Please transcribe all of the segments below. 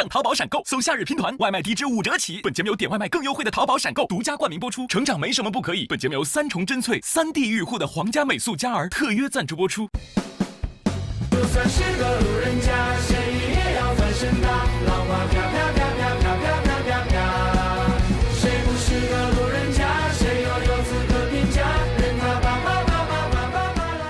上淘宝闪购，搜夏日拼团，外卖低至5折起。本节目由点外卖更优惠的淘宝闪购独家冠名播出。成长没什么不可以。本节目由3重真萃3地域户的皇家美素佳儿特约赞助播出。就算是个路人甲，谁也要翻身打。浪花飘飘飘飘飘飘飘飘飘。谁不是个路人甲？谁又有资格评价？任他吧吧吧吧吧吧吧啦。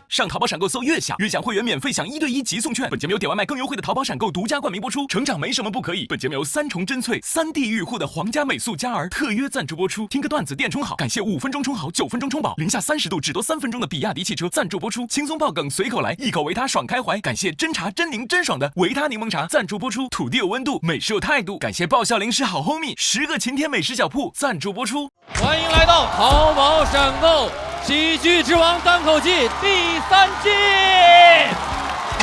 上淘宝闪购搜悦享，悦享会员免费享1对1急送券。本节目由点外卖更优惠的淘宝闪购独家冠名播出。成长没什么不可以。本节目由3重真萃3地域户的皇家美素佳儿特约赞助播出。听个段子电充好，感谢5分钟充好9分钟充饱，零下30度只多3分钟的比亚迪汽车赞助播出。轻松爆梗随口来，一口维他爽开怀。感谢真茶真柠真爽的维他柠檬茶赞助播出。土地有温度，美食有态度。感谢爆笑零食好 homie 10个晴天美食小铺赞助播出。欢迎来到淘宝闪购喜剧之王单口季第3季。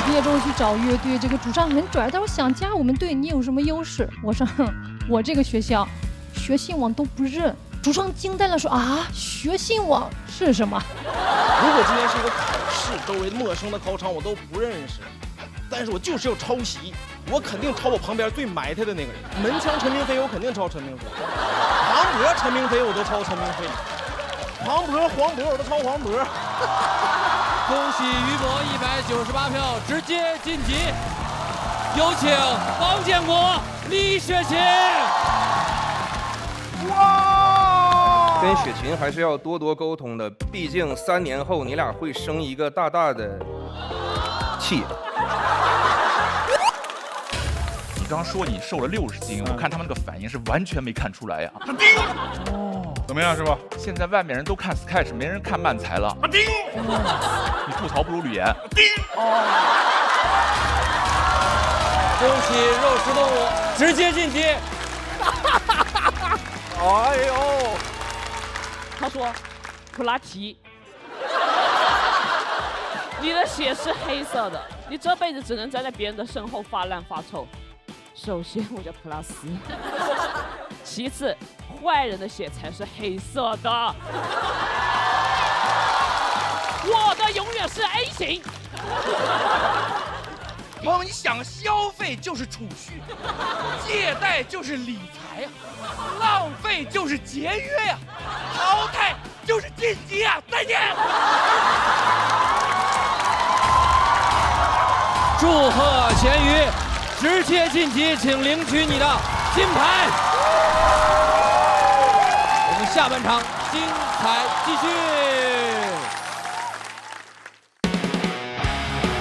毕业之后去找乐队，这个主唱很拽，他说想加我们队，你有什么优势？我说我这个学校学信网都不认。主唱惊呆了，说啊，学信网是什么？如果今天是一个考试，周围陌生的考场我都不认识，但是我就是要抄袭，我肯定抄我旁边最埋汰的那个人。门墙陈明飞我肯定抄陈明飞，庞博陈明飞我都抄陈明飞，庞博黄渤我都抄黄渤。恭喜于博198票直接晋级，有请王建国、李雪琴。哇！跟雪琴还是要多多沟通的，毕竟3年后你俩会生一个大大的气。你刚刚说你瘦了60斤，我看他们那个反应是完全没看出来呀。哦，怎么样是吧？现在外面人都看 sketch， 没人看漫才了。你吐槽不如吕岩。恭喜肉食动物直接晋级。哎呦！他说：“普拉提，你的血是黑色的，你这辈子只能站在别人的身后发烂发臭。首先，我叫普拉斯；其次，坏人的血才是黑色的。我的永远是 A 型。”朋友们，你想消费就是储蓄，借贷就是理财呀，浪费就是节约呀，淘汰就是晋级呀！再见。祝贺咸鱼直接晋级，请领取你的金牌。我们下半场精彩继续。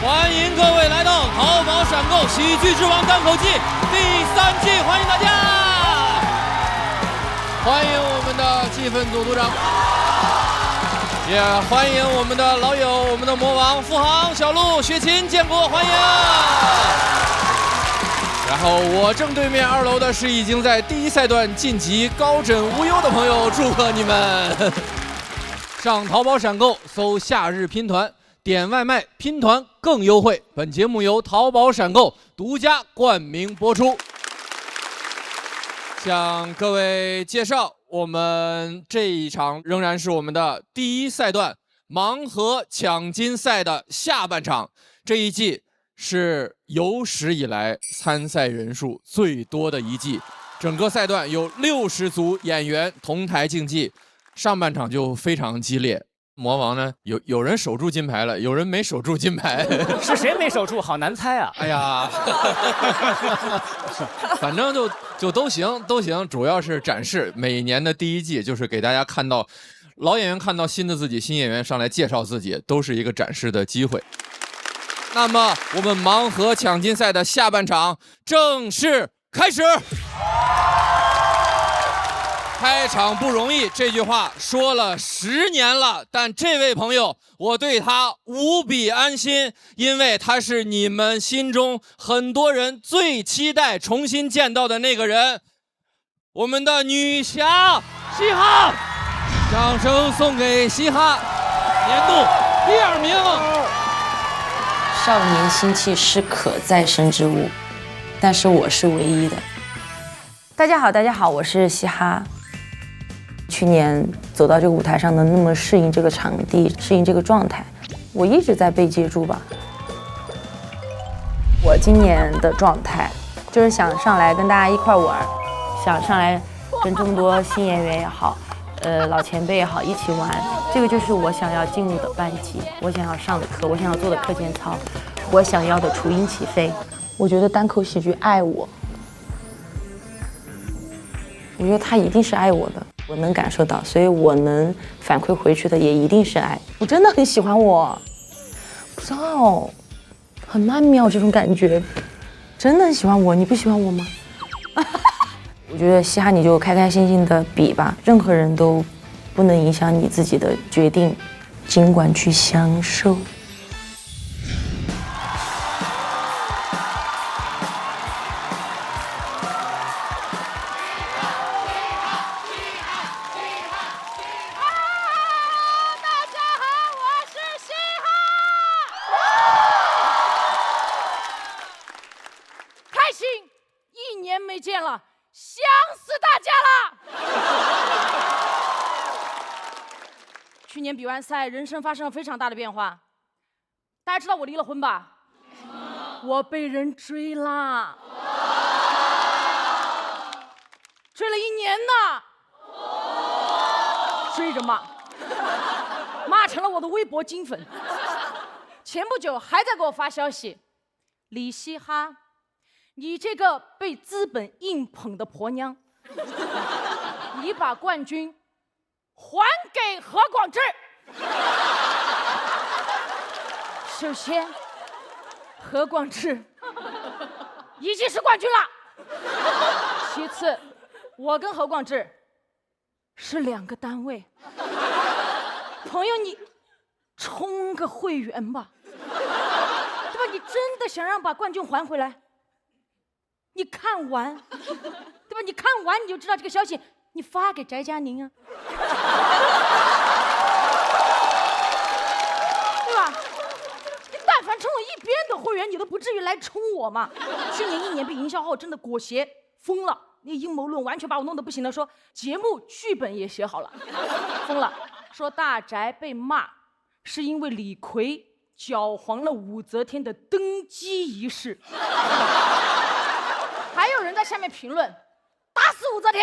欢迎各位来到淘宝闪购喜剧之王单口季第3季，欢迎大家！欢迎我们的气氛组组长，也欢迎我们的老友，我们的魔王付航、小鹿、雪琴、建国，欢迎！然后我正对面2楼的是已经在第1赛段晋级高枕无忧的朋友，祝贺你们！上淘宝闪购搜夏日拼团，点外卖拼团更优惠。本节目由淘宝闪购独家冠名播出。向各位介绍，我们这一场仍然是我们的第1赛段盲盒抢金赛的下半场。这一季是有史以来参赛人数最多的一季，整个赛段有60组演员同台竞技，上半场就非常激烈。魔王呢，有人守住金牌了，有人没守住金牌，是谁没守住？好难猜啊！哎呀，反正就都行，主要是展示。每年的第1季就是给大家看到老演员看到新的自己，新演员上来介绍自己，都是一个展示的机会。那么我们盲盒抢金赛的下半场正式开始。开场不容易，这句话说了10年了，但这位朋友，我对他无比安心，因为他是你们心中很多人最期待重新见到的那个人，我们的女侠嘻哈，掌声送给嘻哈，年度第2名。少年心气是可再生之物，但是我是唯一的。大家好，我是嘻哈。去年走到这个舞台上，能那么适应这个场地，适应这个状态，我一直在被接住吧。我今年的状态就是想上来跟大家一块玩，想上来跟这么多新演员也好，老前辈也好一起玩。这个就是我想要进入的班级，我想要上的课，我想要做的课间操，我想要的雏鹰起飞。我觉得单口喜剧爱我，我觉得他一定是爱我的，我能感受到，所以我能反馈回去的也一定是爱。我真的很喜欢我，不知道，很曼妙这种感觉，真的很喜欢我。你不喜欢我吗？我觉得嘻哈你就开开心心的比吧，任何人都不能影响你自己的决定，尽管去享受。去年比完赛，人生发生了非常大的变化。大家知道我离了婚吧？我被人追啦，追了1年呢，追着骂，骂成了我的微博金粉。前不久还在给我发消息，李嘻哈，你这个被资本硬捧的婆娘，你把冠军还给何广智。首先，何广智已经是冠军了。其次，我跟何广智是2个单位。朋友，你充个会员吧，对吧？你真的想让把冠军还回来？你看完，对吧？你看完你就知道这个消息。你发给翟佳宁啊，对吧？你但凡充我一边的会员，你都不至于来充我嘛。去年1年被营销号真的裹挟疯了，那阴谋论完全把我弄得不行了，说节目剧本也写好了，疯了，说大宅被骂是因为李逵搅黄了武则天的登基仪式。还有人在下面评论。打死武则天！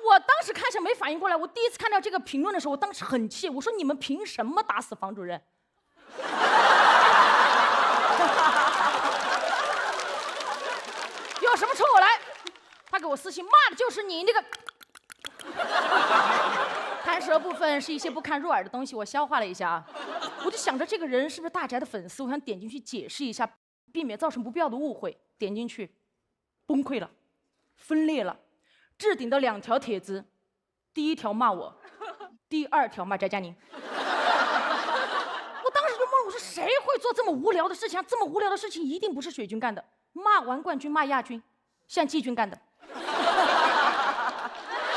我当时开始没反应过来，我第一次看到这个评论的时候，我当时很气，我说你们凭什么打死房主任？有什么冲我来？他给我私信骂的就是你那个。弹舌部分是一些不堪入耳的东西，我消化了一下啊，我就想着这个人是不是大宅的粉丝，我想点进去解释一下，避免造成不必要的误会。点进去。崩溃了，分裂了，置顶的2条帖子，第1条骂我，第2条骂翟佳宁。我当时就懵了，我说谁会做这么无聊的事情？这么无聊的事情一定不是水军干的，骂完冠军骂亚军，像季军干的，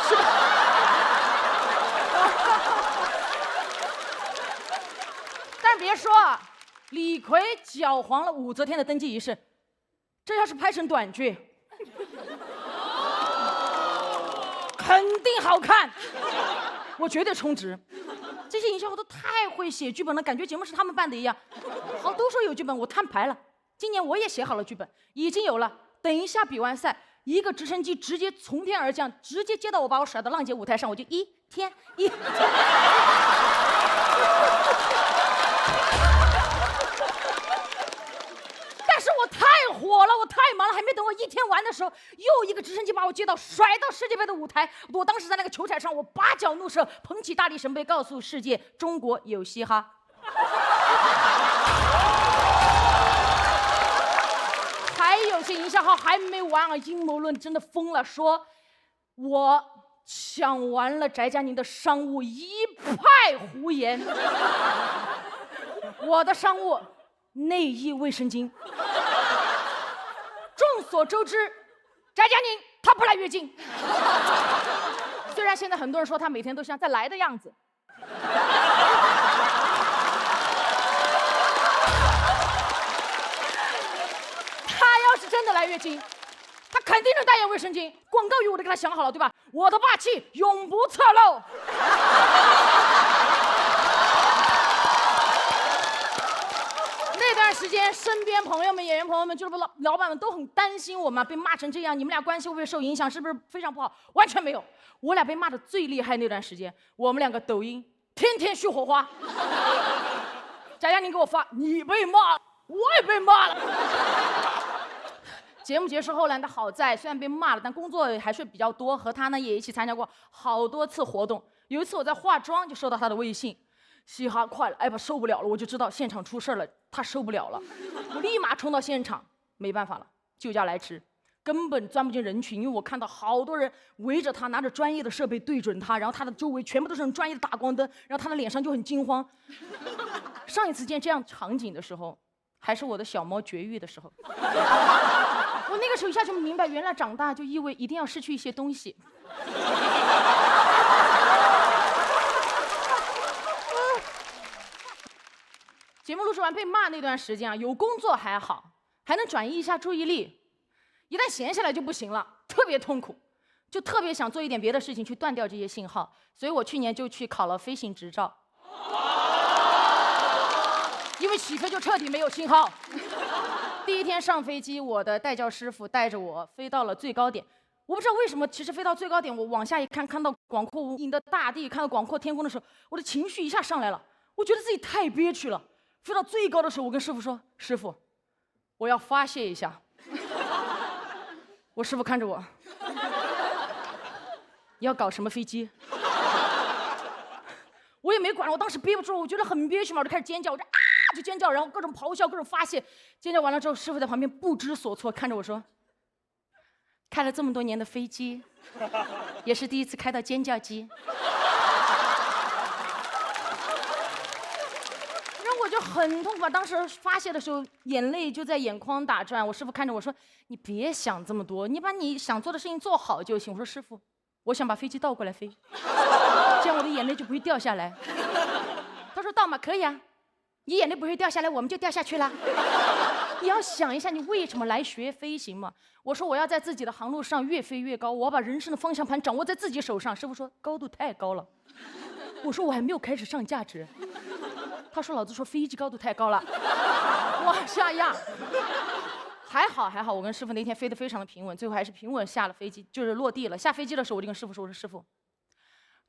是吧？但别说啊，李逵搅黄了武则天的登基仪式，这要是拍成短剧。肯定好看，我绝对充值。这些营销号都太会写剧本了，感觉节目是他们办的一样。好，都说有剧本，我摊牌了。今年我也写好了剧本，已经有了。等一下比完赛，一个直升机直接从天而降，直接接到我，把我甩到浪姐舞台上，我就一天。但是我太火了，我太忙了，还没等我1天完的时候，又一个直升机把我接到，甩到世界杯的舞台。我当时在那个球场上，我8脚怒射，捧起大力神杯，告诉世界中国有嘻哈。还有些营销号还没完啊，阴谋论真的疯了，说我抢完了翟佳宁的商务，一派胡言。我的商务内衣卫生巾。众所周知，翟佳宁她不来月经，虽然现在很多人说她每天都像在来的样子。她要是真的来月经，她肯定能代言卫生巾，广告语我都给她想好了，对吧？我的霸气永不侧漏。内那段时间，身边朋友们、演员朋友们、俱乐部老板们都很担心我们被骂成这样，你们俩关系会不会受影响？是不是非常不好？完全没有，我俩被骂的最厉害那段时间，我们两个抖音天天续火花。佳佳，你给我发，你被骂了，我也被骂了。节目结束后呢，他好在虽然被骂了，但工作还是比较多，和他呢也一起参加过好多次活动。有一次我在化妆，就收到他的微信。嘻哈快了，哎吧受不了了，我就知道现场出事了，他受不了了，我立马冲到现场，没办法了，就家来迟，根本钻不进人群，因为我看到好多人围着他，拿着专业的设备对准他，然后他的周围全部都是很专业的打光灯，然后他的脸上就很惊慌。上一次见这样场景的时候，还是我的小猫绝育的时候，我那个时候一下就明白，原来长大就意味一定要失去一些东西。节目录制完被骂那段时间啊，有工作还好，还能转移一下注意力，一旦闲下来就不行了，特别痛苦，就特别想做一点别的事情去断掉这些信号，所以我去年就去考了飞行执照，因为起飞就彻底没有信号。第一天上飞机，我的带教师傅带着我飞到了最高点，我不知道为什么，其实飞到最高点，我往下一看，看到广阔无垠的大地，看到广阔天空的时候，我的情绪一下上来了，我觉得自己太憋屈了。飞到最高的时候，我跟师傅说：“师傅，我要发泄一下。”我师傅看着我，你要搞什么飞机？我也没管了，我当时憋不住，我觉得很憋屈嘛，我就开始尖叫，我就尖叫，然后各种咆哮，各种发泄。尖叫完了之后，师傅在旁边不知所措，看着我说：“开了这么多年的飞机，也是第一次开到尖叫机。”我就很痛苦，当时发泄的时候，眼泪就在眼眶打转。我师傅看着我说：“你别想这么多，你把你想做的事情做好就行。”我说：“师傅，我想把飞机倒过来飞，这样我的眼泪就不会掉下来。”他说：“倒嘛，可以啊，你眼泪不会掉下来，我们就掉下去了。你要想一下，你为什么来学飞行嘛？”我说：“我要在自己的航路上越飞越高，我要把人生的方向盘掌握在自己手上。”师傅说：“高度太高了。”我说：“我还没有开始上价值。”他说：“老子说飞机高度太高了，往下压。”还好，我跟师傅那天飞得非常的平稳，最后还是平稳下了飞机，就是落地了。下飞机的时候，我就跟师傅说：“我说师傅，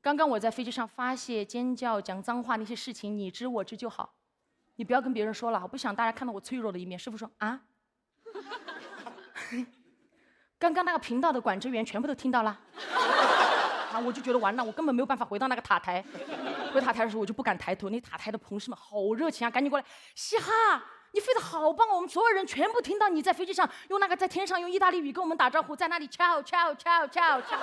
刚刚我在飞机上发泄、尖叫、讲脏话那些事情，你知我知就好，你不要跟别人说了，我不想大家看到我脆弱的一面。”师傅说：“啊，刚刚那个频道的管制员全部都听到了。”啊，我就觉得完了，我根本没有办法回到那个塔台。回塔台的时候，我就不敢抬头，那塔台的同事们好热情啊，赶紧过来，嘻哈，你飞得好棒哦！我们所有人全部听到你在飞机上用那个在天上用意大利语跟我们打招呼，在那里 ciao ciao ciao ciao ciao。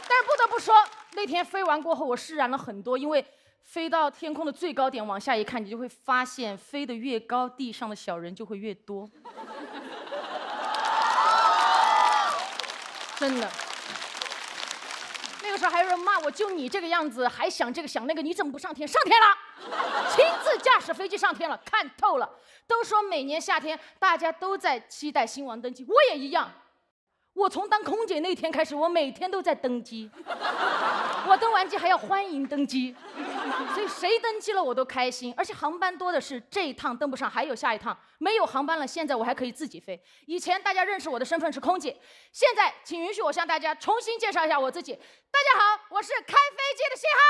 但是不得不说，那天飞完过后，我释然了很多，因为飞到天空的最高点，往下一看，你就会发现，飞得越高，地上的小人就会越多。真的，那个时候还有人骂我，就你这个样子，还想这个想那个，你怎么不上天？上天了，亲自驾驶飞机上天了，看透了。都说每年夏天大家都在期待新王登基，我也一样。我从当空姐那天开始，我每天都在登机。我登完机还要欢迎登机，所以谁登机了我都开心。而且航班多的是，这一趟登不上还有下一趟，没有航班了，现在我还可以自己飞。以前大家认识我的身份是空姐，现在请允许我向大家重新介绍一下我自己。大家好，我是开飞机的嘻哈。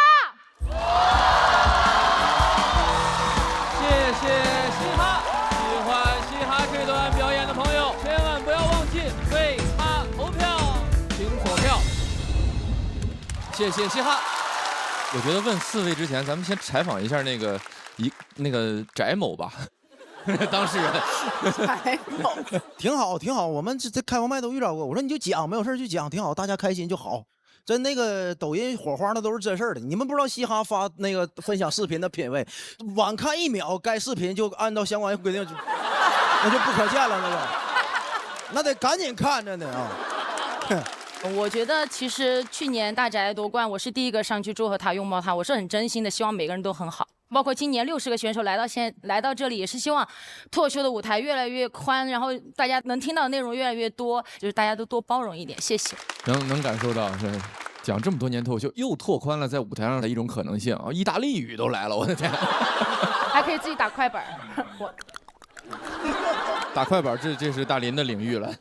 谢谢嘻哈，喜欢嘻哈这段表演的朋友，千万不要忘记为他投票，请锁票。谢谢嘻哈。我觉得问4位之前，咱们先采访一下那个翟某吧，当事人。翟某挺好，挺好。我们这开放麦都遇到过。我说你就讲，没有事就讲，挺好，大家开心就好。真那个抖音火花那都是真事儿的，你们不知道嘻哈发那个分享视频的品味，晚看1秒，该视频就按照相关规定，那就不可见了，那个，那得赶紧看着呢啊。我觉得其实去年大宅夺冠，我是第一个上去祝贺他、拥抱他，我是很真心的，希望每个人都很好。包括今年60个选手来到这里，也是希望脱口秀的舞台越来越宽，然后大家能听到的内容越来越多，就是大家都多包容一点，谢谢。能感受到是讲这么多年脱口秀，又拓宽了在舞台上的一种可能性啊！意大利语都来了，我的天！还可以自己打快板。我打快板，这是大林的领域了。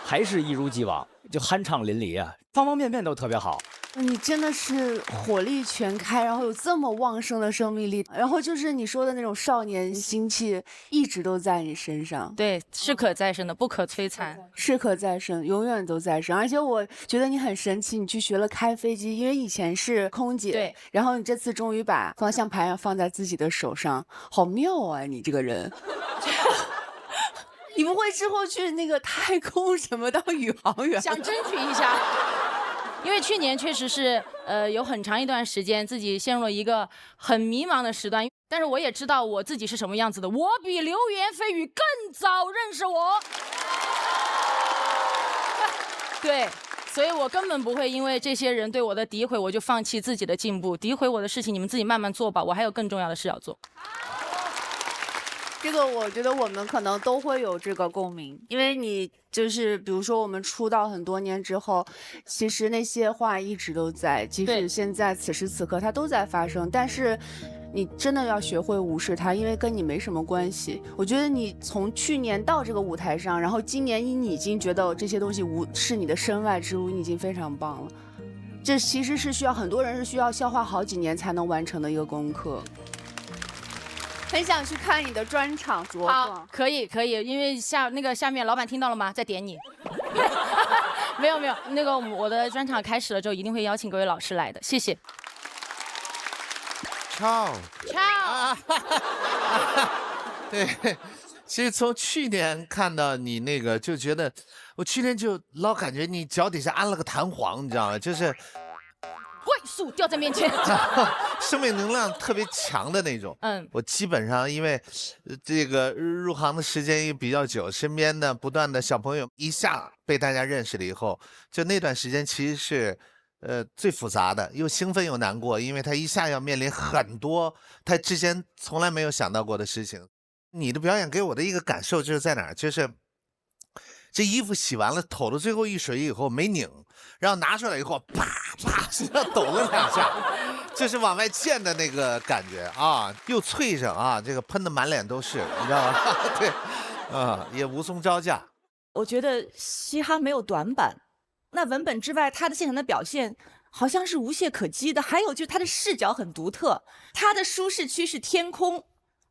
还是一如既往，就酣畅淋漓啊，方方面面都特别好。你真的是火力全开，然后有这么旺盛的生命力，然后就是你说的那种少年心气，一直都在你身上。对，是可再生的，不可摧残，是可再生，永远都在生。而且我觉得你很神奇，你去学了开飞机，因为以前是空姐，对，然后你这次终于把方向盘放在自己的手上，好妙啊！你这个人。你不会之后去那个太空什么当宇航员？想争取一下。因为去年确实是，有很长一段时间自己陷入了一个很迷茫的时段，但是我也知道我自己是什么样子的，我比流言蜚语更早认识我。对，所以我根本不会因为这些人对我的诋毁，我就放弃自己的进步。诋毁我的事情，你们自己慢慢做吧，我还有更重要的事要做。这个我觉得我们可能都会有这个共鸣，因为你就是比如说我们出道很多年之后，其实那些话一直都在，即使现在此时此刻它都在发生，但是你真的要学会无视它，因为跟你没什么关系。我觉得你从去年到这个舞台上，然后今年你已经觉得这些东西是你的身外之物，你已经非常棒了。这其实是需要很多人是需要消化好几年才能完成的一个功课。很想去看你的专场着装。好，可以，因为下面老板听到了吗？在点你。没有，那个我的专场开始了之后，一定会邀请各位老师来的，谢谢。Ciao。对，其实从去年看到你那个，就觉得我去年就老感觉你脚底下安了个弹簧，你知道吗？就是快速掉在面前，生命能量特别强的那种。我基本上因为这个入行的时间也比较久，身边的不断的小朋友一下被大家认识了以后，就那段时间其实是最复杂的，又兴奋又难过，因为他一下要面临很多他之前从来没有想到过的事情。你的表演给我的一个感受就是在哪儿，就是这衣服洗完了抖了最后一水以后没拧，然后拿出来以后啪啪身上抖了两下，就是往外溅的那个感觉啊，又脆上啊，这个喷的满脸都是，你知道吧？对，也无从招架。我觉得嘻哈没有短板，那文本之外，他的现场的表现好像是无懈可击的。还有就是他的视角很独特，他的舒适区是天空。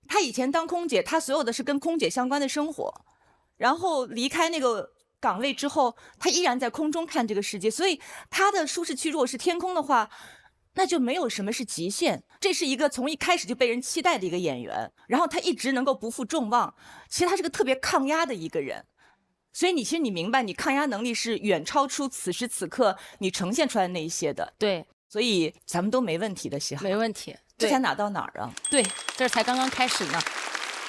他以前当空姐，他所有的是跟空姐相关的生活。然后离开那个岗位之后，他依然在空中看这个世界，所以他的舒适区如果是天空的话，那就没有什么是极限。这是一个从一开始就被人期待的一个演员，然后他一直能够不负众望。其实他是个特别抗压的一个人，所以其实你明白，你抗压能力是远超出此时此刻你呈现出来的那一些的。对，所以咱们都没问题的，嘻哈没问题。这才哪到哪儿啊？对，这才刚刚开始呢。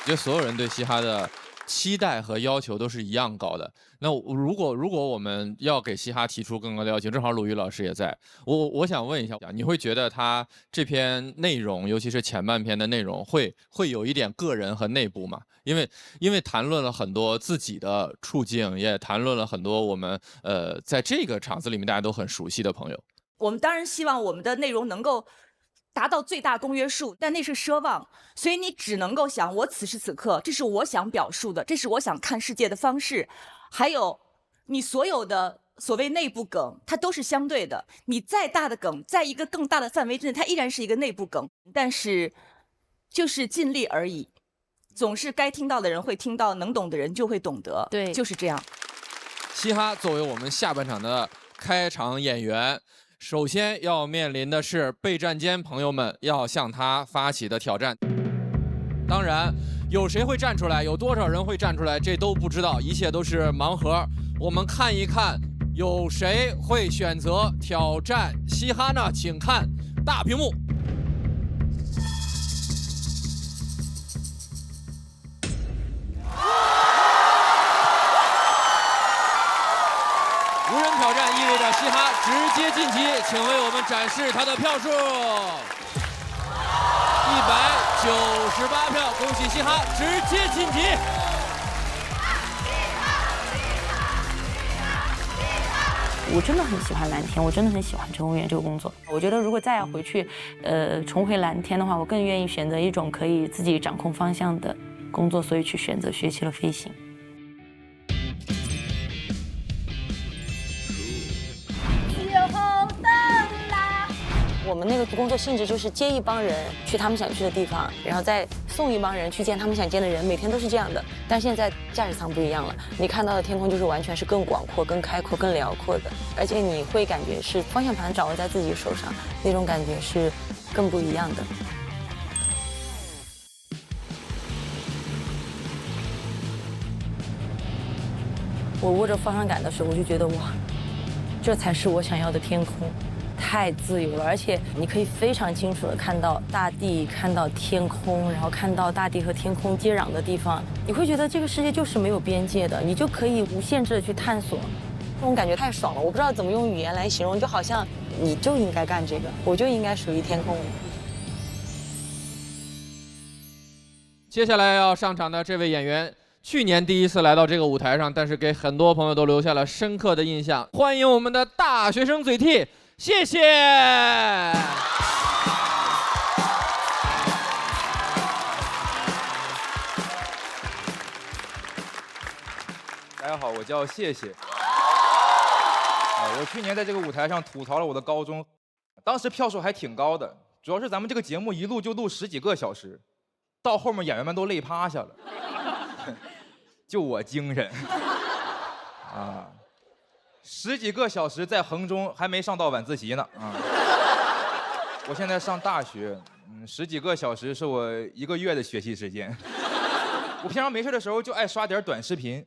我觉得所有人对嘻哈的期待和要求都是一样高的。那如果我们要给嘻哈提出更高的要求，正好鲁豫老师也在，我想问一下，你会觉得他这篇内容，尤其是前半篇的内容，会有一点个人和内部吗？因为谈论了很多自己的处境，也谈论了很多我们在这个场子里面大家都很熟悉的朋友。我们当然希望我们的内容能够达到最大公约数，但那是奢望，所以你只能够想，我此时此刻，这是我想表述的，这是我想看世界的方式。还有，你所有的所谓内部梗，它都是相对的。你再大的梗，在一个更大的范围之内，它依然是一个内部梗，但是就是尽力而已。总是该听到的人会听到，能懂的人就会懂得，对，就是这样。嘻哈作为我们下半场的开场演员，首先要面临的是备战间朋友们要向他发起的挑战。当然，有谁会站出来，有多少人会站出来，这都不知道，一切都是盲盒。我们看一看，有谁会选择挑战嘻哈呢？请看大屏幕。无人挑战意味着嘻哈直接晋级，请为我们展示他的票数。198票，恭喜嘻哈直接晋级。我真的很喜欢蓝天，我真的很喜欢乘务员这个工作。我觉得如果再要回去，重回蓝天的话，我更愿意选择一种可以自己掌控方向的工作，所以去选择学习了飞行。我们那个工作性质就是接一帮人去他们想去的地方，然后再送一帮人去见他们想见的人，每天都是这样的。但现在驾驶舱不一样了，你看到的天空就是完全是更广阔、更开阔、更辽阔的，而且你会感觉是方向盘掌握在自己手上，那种感觉是更不一样的。我握着方向感的时候，我就觉得哇，这才是我想要的天空。太自由了，而且你可以非常清楚地看到大地，看到天空，然后看到大地和天空接壤的地方，你会觉得这个世界就是没有边界的，你就可以无限制地去探索，这种感觉太爽了，我不知道怎么用语言来形容，就好像你就应该干这个，我就应该属于天空。接下来要上场的这位演员，去年第一次来到这个舞台上，但是给很多朋友都留下了深刻的印象。欢迎我们的大学生嘴替。谢谢。大家好，我叫谢谢。我去年在这个舞台上吐槽了我的高中，当时票数还挺高的，主要是咱们这个节目一录就录10几个小时，到后面演员们都累趴下了，就我精神啊。10几个小时在衡中还没上到晚自习呢啊！我现在上大学，10几个小时是我1个月的学习时间。我平常没事的时候就爱刷点短视频，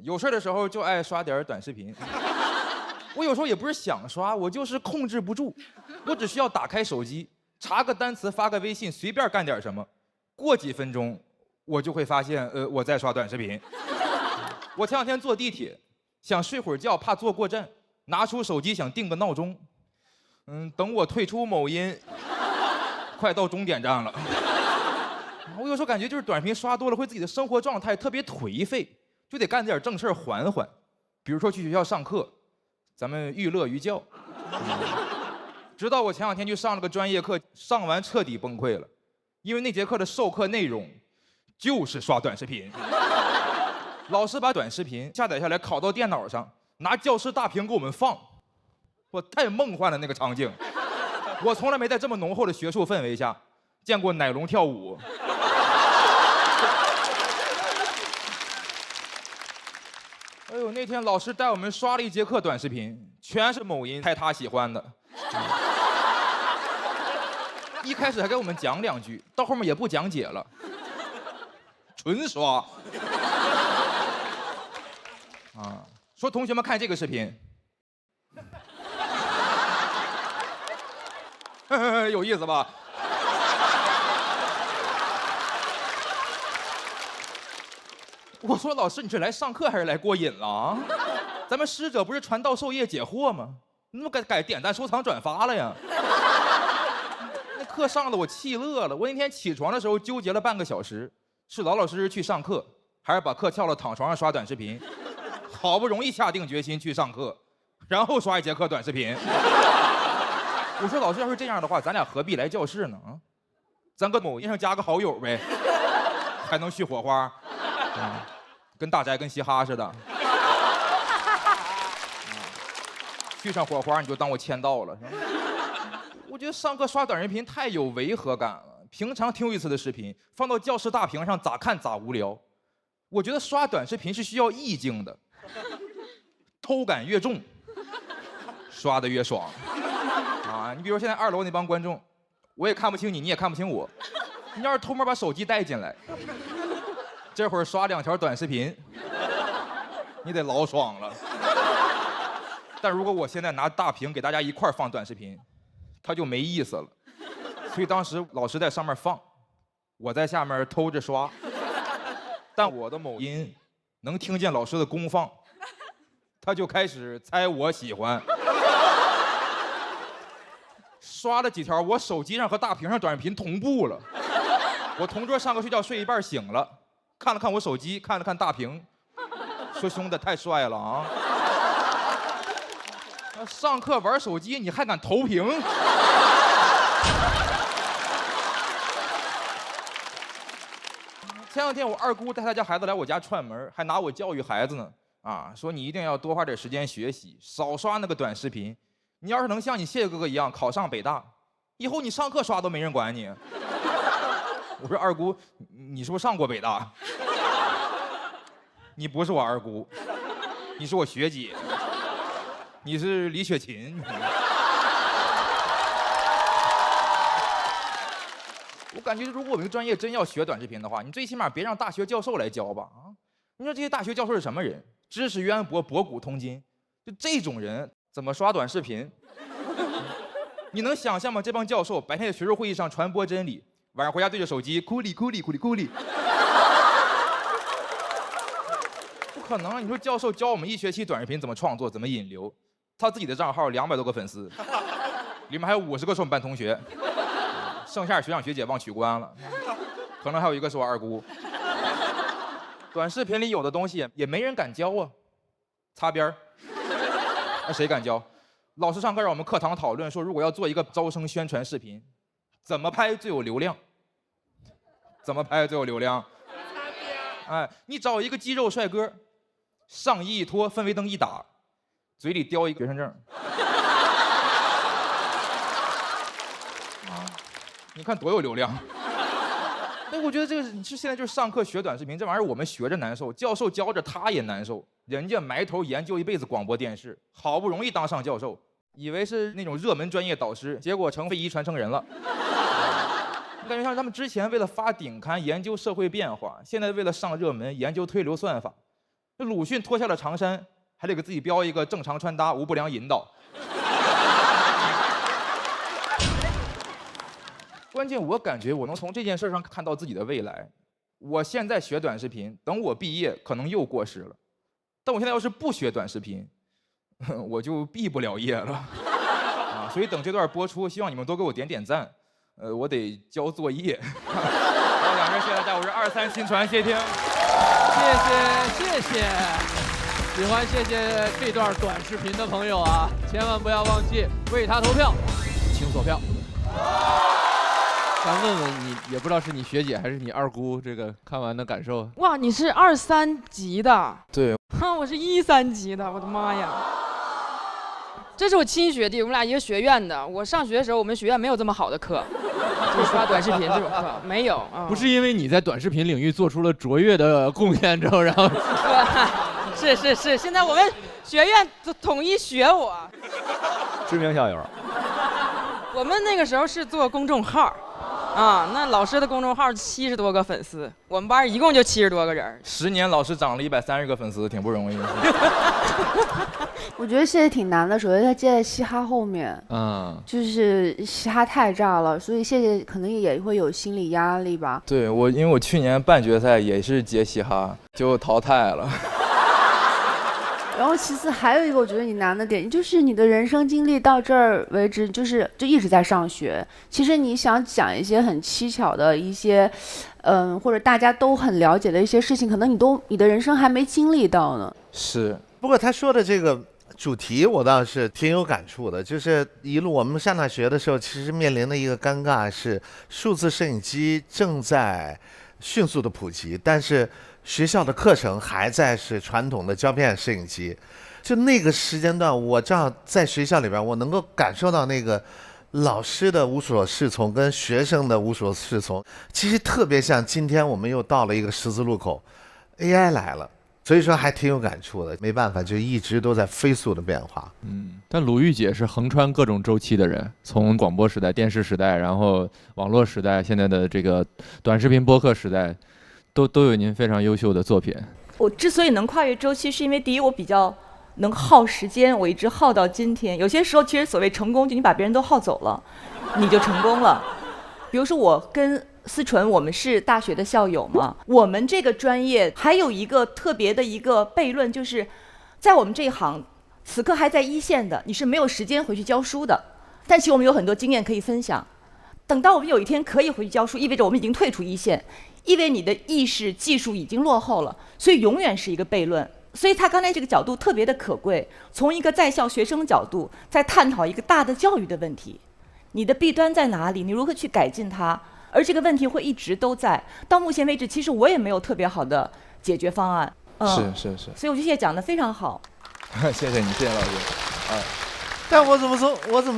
有事的时候就爱刷点短视频。我有时候也不是想刷，我就是控制不住。我只需要打开手机，查个单词，发个微信，随便干点什么，过几分钟我就会发现，我在刷短视频。我前2天坐地铁。想睡会儿觉，怕坐过站，拿出手机想定个闹钟。等我退出某音，快到终点站了。我有时候感觉就是短视频刷多了，会自己的生活状态特别颓废，就得干点正事儿缓缓。比如说去学校上课，咱们寓乐于教。直到我前2天去上了个专业课，上完彻底崩溃了，因为那节课的授课内容就是刷短视频。老师把短视频下载下来，拷到电脑上，拿教室大屏给我们放，我太梦幻了那个场景。我从来没在这么浓厚的学术氛围下见过奶龙跳舞。哎呦，那天老师带我们刷了1节课短视频，全是某音猜他喜欢的。一开始还给我们讲2句，到后面也不讲解了，纯刷。说同学们看这个视频，有意思吧？我说老师，你是来上课还是来过瘾了啊？咱们师者不是传道授业解惑吗？你怎么改点赞收藏转发了呀？那课上的我气乐了。我那天起床的时候纠结了半个小时，是老老实实去上课，还是把课翘了躺床上刷短视频？好不容易下定决心去上课，然后刷1节课短视频。我说老师，要是这样的话，咱俩何必来教室呢？咱搁某音上加个好友呗，还能续火花，跟大宅跟嘻哈似的。续上火花你就当我签到了，是吧？我觉得上课刷短视频太有违和感了。平常挺有意思的视频，放到教室大屏上咋看咋无聊。我觉得刷短视频是需要意境的。偷感越重，刷的越爽啊！你比如现在2楼那帮观众，我也看不清你，你也看不清我。你要是偷摸把手机带进来，这会儿刷2条短视频，你得老爽了。但如果我现在拿大屏给大家一块放短视频，它就没意思了。所以当时老师在上面放，我在下面偷着刷，但我的某音能听见老师的功放。他就开始猜我喜欢，刷了几条，我手机上和大屏上短视频同步了。我同桌上课睡觉睡一半醒了，看了看我手机，看了看大屏，说兄弟太帅了啊！上课玩手机你还敢投屏？前两天我二姑带她家孩子来我家串门，还拿我教育孩子呢。说你一定要多花点时间学习，少刷那个短视频。你要是能像你谢哥哥一样考上北大，以后你上课刷都没人管你。我说二姑，你是不是上过北大？你不是我二姑，你是我学姐，你是李雪琴。我感觉如果我们专业真要学短视频的话，你最起码别让大学教授来教吧你说这些大学教授是什么人？知识渊博，博古通今，就这种人怎么刷短视频？你能想象吗？这帮教授白天在学术会议上传播真理，晚上回家对着手机咕哩咕哩咕哩咕哩。不可能！你说教授教我们1学期短视频怎么创作，怎么引流，他自己的账号200多个粉丝，里面还有50个是我们班同学。剩下学长学姐忘取关了，可能还有一个是我二姑。短视频里有的东西也没人敢教擦边儿。那谁敢教？老师上课让我们课堂讨论说，如果要做一个招生宣传视频，怎么拍最有流量？怎么拍最有流量？你找一个肌肉帅哥，上衣一脱，氛围灯一打，嘴里叼一个学生证。你看多有流量！所以我觉得这个现在就是上课学短视频这玩意儿，我们学着难受，教授教着他也难受。人家埋头研究一辈子广播电视，好不容易当上教授，以为是那种热门专业导师，结果成非遗传承人了。我感觉像他们之前为了发顶刊研究社会变化，现在为了上热门研究推流算法。那鲁迅脱下了长衫，还得给自己标一个正常穿搭，无不良引导。关键我感觉我能从这件事上看到自己的未来。我现在学短视频，等我毕业可能又过时了。但我现在要是不学短视频，我就毕不了业了。所以等这段播出，希望你们多给我点点赞。我得交作业。好，两位谢谢大家，我是23新传谢听。谢谢。喜欢谢谢这段短视频的朋友啊，千万不要忘记为他投票，请锁票。想问问你，也不知道是你学姐还是你二姑，这个看完的感受？哇，你是23级的？对。我是13级的，我的妈呀！这是我亲学弟，我们俩一个学院的。我上学的时候，我们学院没有这么好的课，就是刷短视频这种课没有。不是因为你在短视频领域做出了卓越的贡献之后，然后是，现在我们学院统一学我。知名校友。我们那个时候是做公众号。那老师的公众号70多个粉丝，我们班一共就70多个人。10年老师涨了130个粉丝，挺不容易的。我觉得谢谢挺难的，首先他接在嘻哈后面，就是嘻哈太炸了，所以谢谢可能也会有心理压力吧。对我，因为我去年半决赛也是接嘻哈，就淘汰了。然后其次还有一个我觉得你难的点，就是你的人生经历到这儿为止，就一直在上学。其实你想讲一些很蹊跷的一些，或者大家都很了解的一些事情，可能你的人生还没经历到呢。是，不过他说的这个主题我倒是挺有感触的，就是一路我们上大学的时候，其实面临的一个尴尬是数字摄影机正在迅速的普及，但是学校的课程还在是传统的胶片摄影机。就那个时间段，我正好在学校里边，我能够感受到那个老师的无所适从跟学生的无所适从，其实特别像今天我们又到了一个十字路口， AI 来了，所以说还挺有感触的。没办法，就一直都在飞速的变化。但鲁豫姐是横穿各种周期的人，从广播时代、电视时代，然后网络时代，现在的这个短视频播客时代，都有您非常优秀的作品。我之所以能跨越周期，是因为第一，我比较能耗时间，我一直耗到今天。有些时候，其实所谓成功，就你把别人都耗走了，你就成功了。比如说，我跟思纯，我们是大学的校友嘛。我们这个专业还有一个特别的一个悖论，就是在我们这一行，此刻还在一线的，你是没有时间回去教书的。但其实我们有很多经验可以分享。等到我们有一天可以回去教书，意味着我们已经退出一线，意味着你的意识技术已经落后了，所以永远是一个悖论。所以他刚才这个角度特别的可贵，从一个在校学生的角度，在探讨一个大的教育的问题，你的弊端在哪里？你如何去改进它？而这个问题会一直都在。到目前为止，其实我也没有特别好的解决方案。是。所以我觉得谢谢讲得非常好。谢谢你，谢谢老师。但我怎么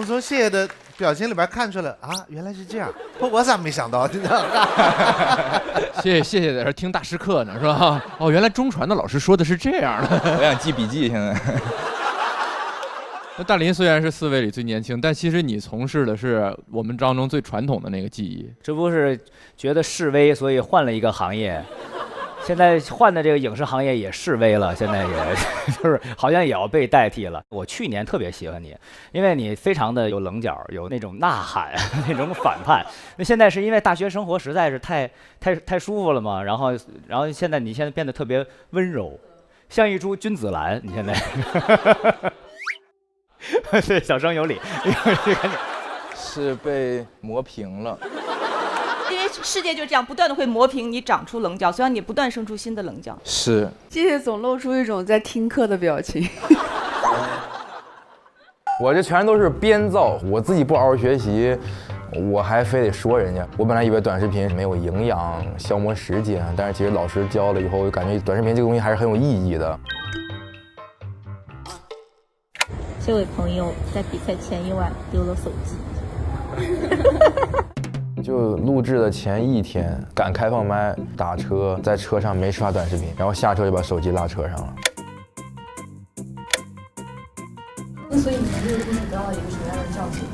从谢谢的表情里边看出来啊，原来是这样，我咋没想到？你知道吗？谢谢在这听大师课呢，是吧？哦，原来中传的老师说的是这样的。我想记笔记，现在。那大林虽然是4位里最年轻，但其实你从事的是我们当中最传统的那个技艺。这不是觉得示威，所以换了一个行业。现在换的这个影视行业也示威了，现在也就是好像也要被代替了。我去年特别喜欢你，因为你非常的有棱角，有那种呐喊，那种反叛。那现在是因为大学生活实在是太舒服了嘛，然后现在变得特别温柔，像一株君子兰。你现在，对，小生有理，是被磨平了。因为世界就这样，不断的会磨平你，长出棱角，所以让你不断生出新的棱角。是。谢谢总露出一种在听课的表情。我这全都是编造，我自己不好好学习，我还非得说人家。我本来以为短视频没有营养，消磨时间，但是其实老师教了以后，我感觉短视频这个东西还是很有意义的。这位朋友在比赛前一晚丢了手机。就录制的前1天赶开放麦，打车在车上没刷短视频，然后下车就把手机落车上了。那所以你们这个故事得到一个什么样的教训？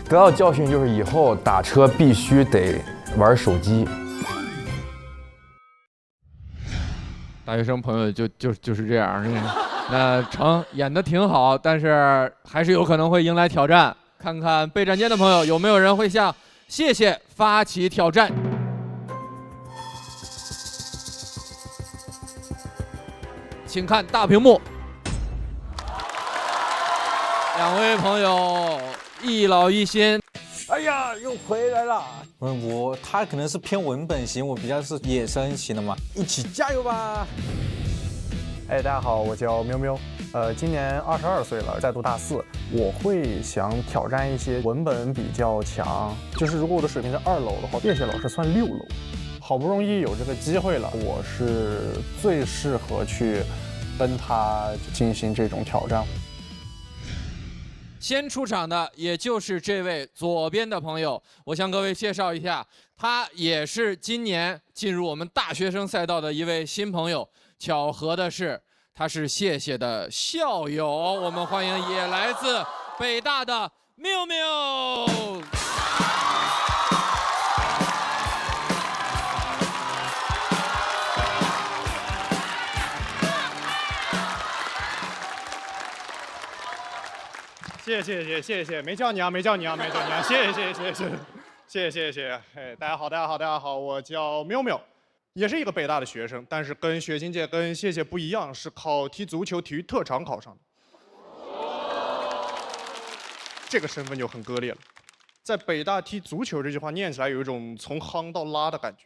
得到教训就是以后打车必须得玩手机。大学生朋友就是这样，那成演得挺好，但是还是有可能会迎来挑战。看看备战间的朋友有没有人会向谢谢发起挑战。请看大屏幕，两位朋友一老一新。哎呀，又回来了。他可能是偏文本型，我比较是野生型的嘛，一起加油吧！大家好，我叫喵喵，今年22岁了，在读大4。我会想挑战一些文本比较强，就是如果我的水平是2楼的话，叶谢老师算6楼。好不容易有这个机会了，我是最适合去跟他进行这种挑战。先出场的也就是这位左边的朋友，我向各位介绍一下，他也是今年进入我们大学生赛道的一位新朋友。巧合的是，他是谢谢的校友，我们欢迎也来自北大的缪缪。谢谢，没叫你啊，谢谢。大家好，我叫缪缪。也是一个北大的学生，但是跟学金界跟谢谢不一样，是靠踢足球体育特长考上的。这个身份就很割裂了。在北大踢足球这句话念起来有一种从夯到拉的感觉。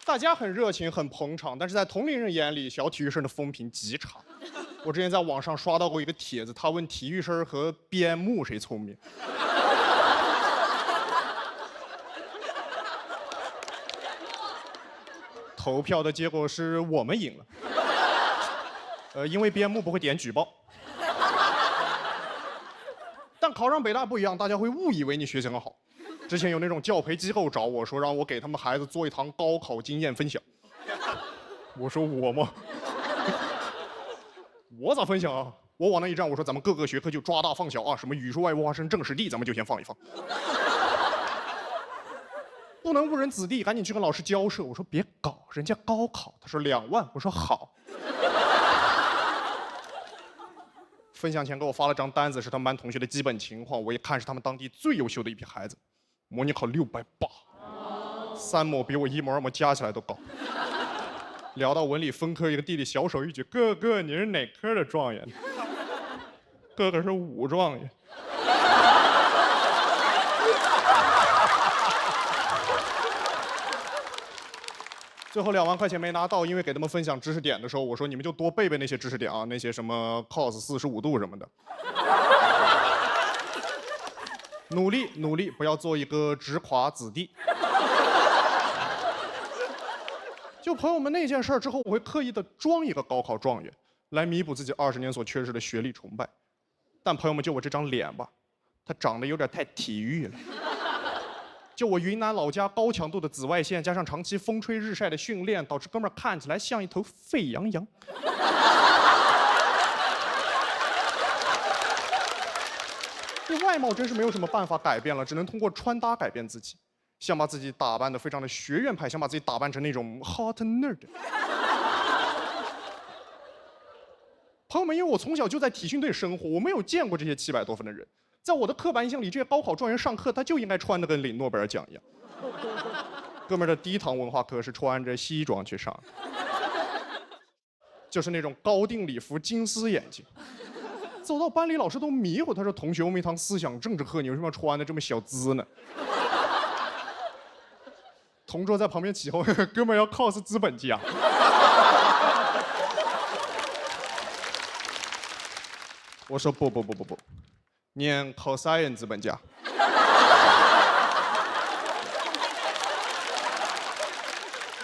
大家很热情，很捧场，但是在同龄人眼里，小体育生的风评极差。我之前在网上刷到过一个帖子，他问体育生和边牧谁聪明。投票的结果是我们赢了。因为边牧不会点举报。但考上北大不一样，大家会误以为你学习很好。之前有那种教培机构找我说，让我给他们孩子做一堂高考经验分享。我说我吗？我咋分享啊？我往那一站，我说咱们各个学科就抓大放小啊，什么语数外物化生政史地，咱们就先放一放。不能误人子弟，赶紧去跟老师交涉。我说别搞，人家高考。他说2万，我说好。分享前给我发了张单子，是他们班同学的基本情况。我一看是他们当地最优秀的一批孩子，模拟考680，3模比我1模2模加起来都高。聊到文理分科，一个弟弟小手一举：“哥，你是哪科的状元？”哥哥是武状元。最后2万块钱没拿到，因为给他们分享知识点的时候，我说你们就多背背那些知识点啊，那些什么 cos 45度什么的。努力努力，不要做一个直垮子弟。就朋友们那件事儿之后，我会刻意的装一个高考状元，来弥补自己20年所缺失的学历崇拜。但朋友们，就我这张脸吧，它长得有点太体育了。就我云南老家高强度的紫外线，加上长期风吹日晒的训练，导致哥们儿看起来像一头沸羊羊。这外貌真是没有什么办法改变了，只能通过穿搭改变自己。想把自己打扮得非常的学院派，想把自己打扮成那种 hot nerd。朋友们，因为我从小就在体训队生活，我没有见过这些700多分的人。在我的刻板印象里，这些高考状元上课他就应该穿得跟领诺贝尔奖一样。哥们儿的第一堂文化课是穿着西装去上，就是那种高定礼服、金丝眼镜。走到班里，老师都迷糊，他说：“同学，我们一堂思想政治课，你为什么要穿的这么小资呢？”同桌在旁边起哄：“哥们儿要 cos 资本家。”我说：“不，念 cosine 资本家。”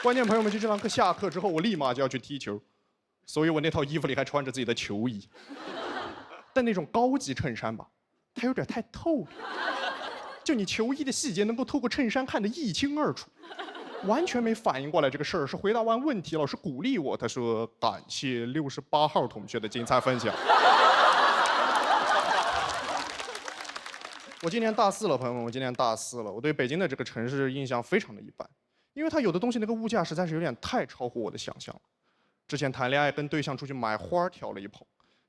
关键朋友们，就这堂课下课之后，我立马就要去踢球，所以我那套衣服里还穿着自己的球衣。但那种高级衬衫吧，它有点太透了，就你球衣的细节能够透过衬衫看得一清二楚。完全没反应过来这个事儿，是回答完问题，老师鼓励我，他说：“感谢68号同学的精彩分享。”我今年大4了，朋友们，我今年大4了。我对北京的这个城市印象非常的一般，因为它有的东西那个物价实在是有点太超乎我的想象了。之前谈恋爱跟对象出去买花挑了一捧，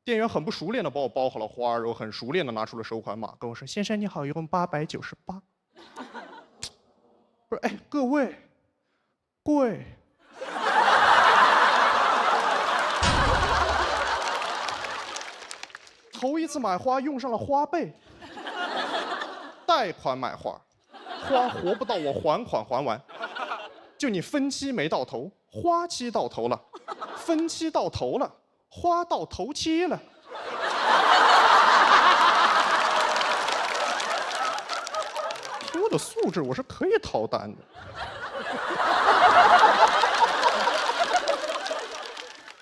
店员很不熟练的帮我包好了花，然后很熟练的拿出了收款码，跟我说：“先生你好，一共898。”不是，哎，各位。贵，头一次买花用上了花呗，贷款买花，花活不到我还款还完，就你分期没到头，花期到头了，分期到头了，花到头期了。凭我的素质，我是可以逃单的。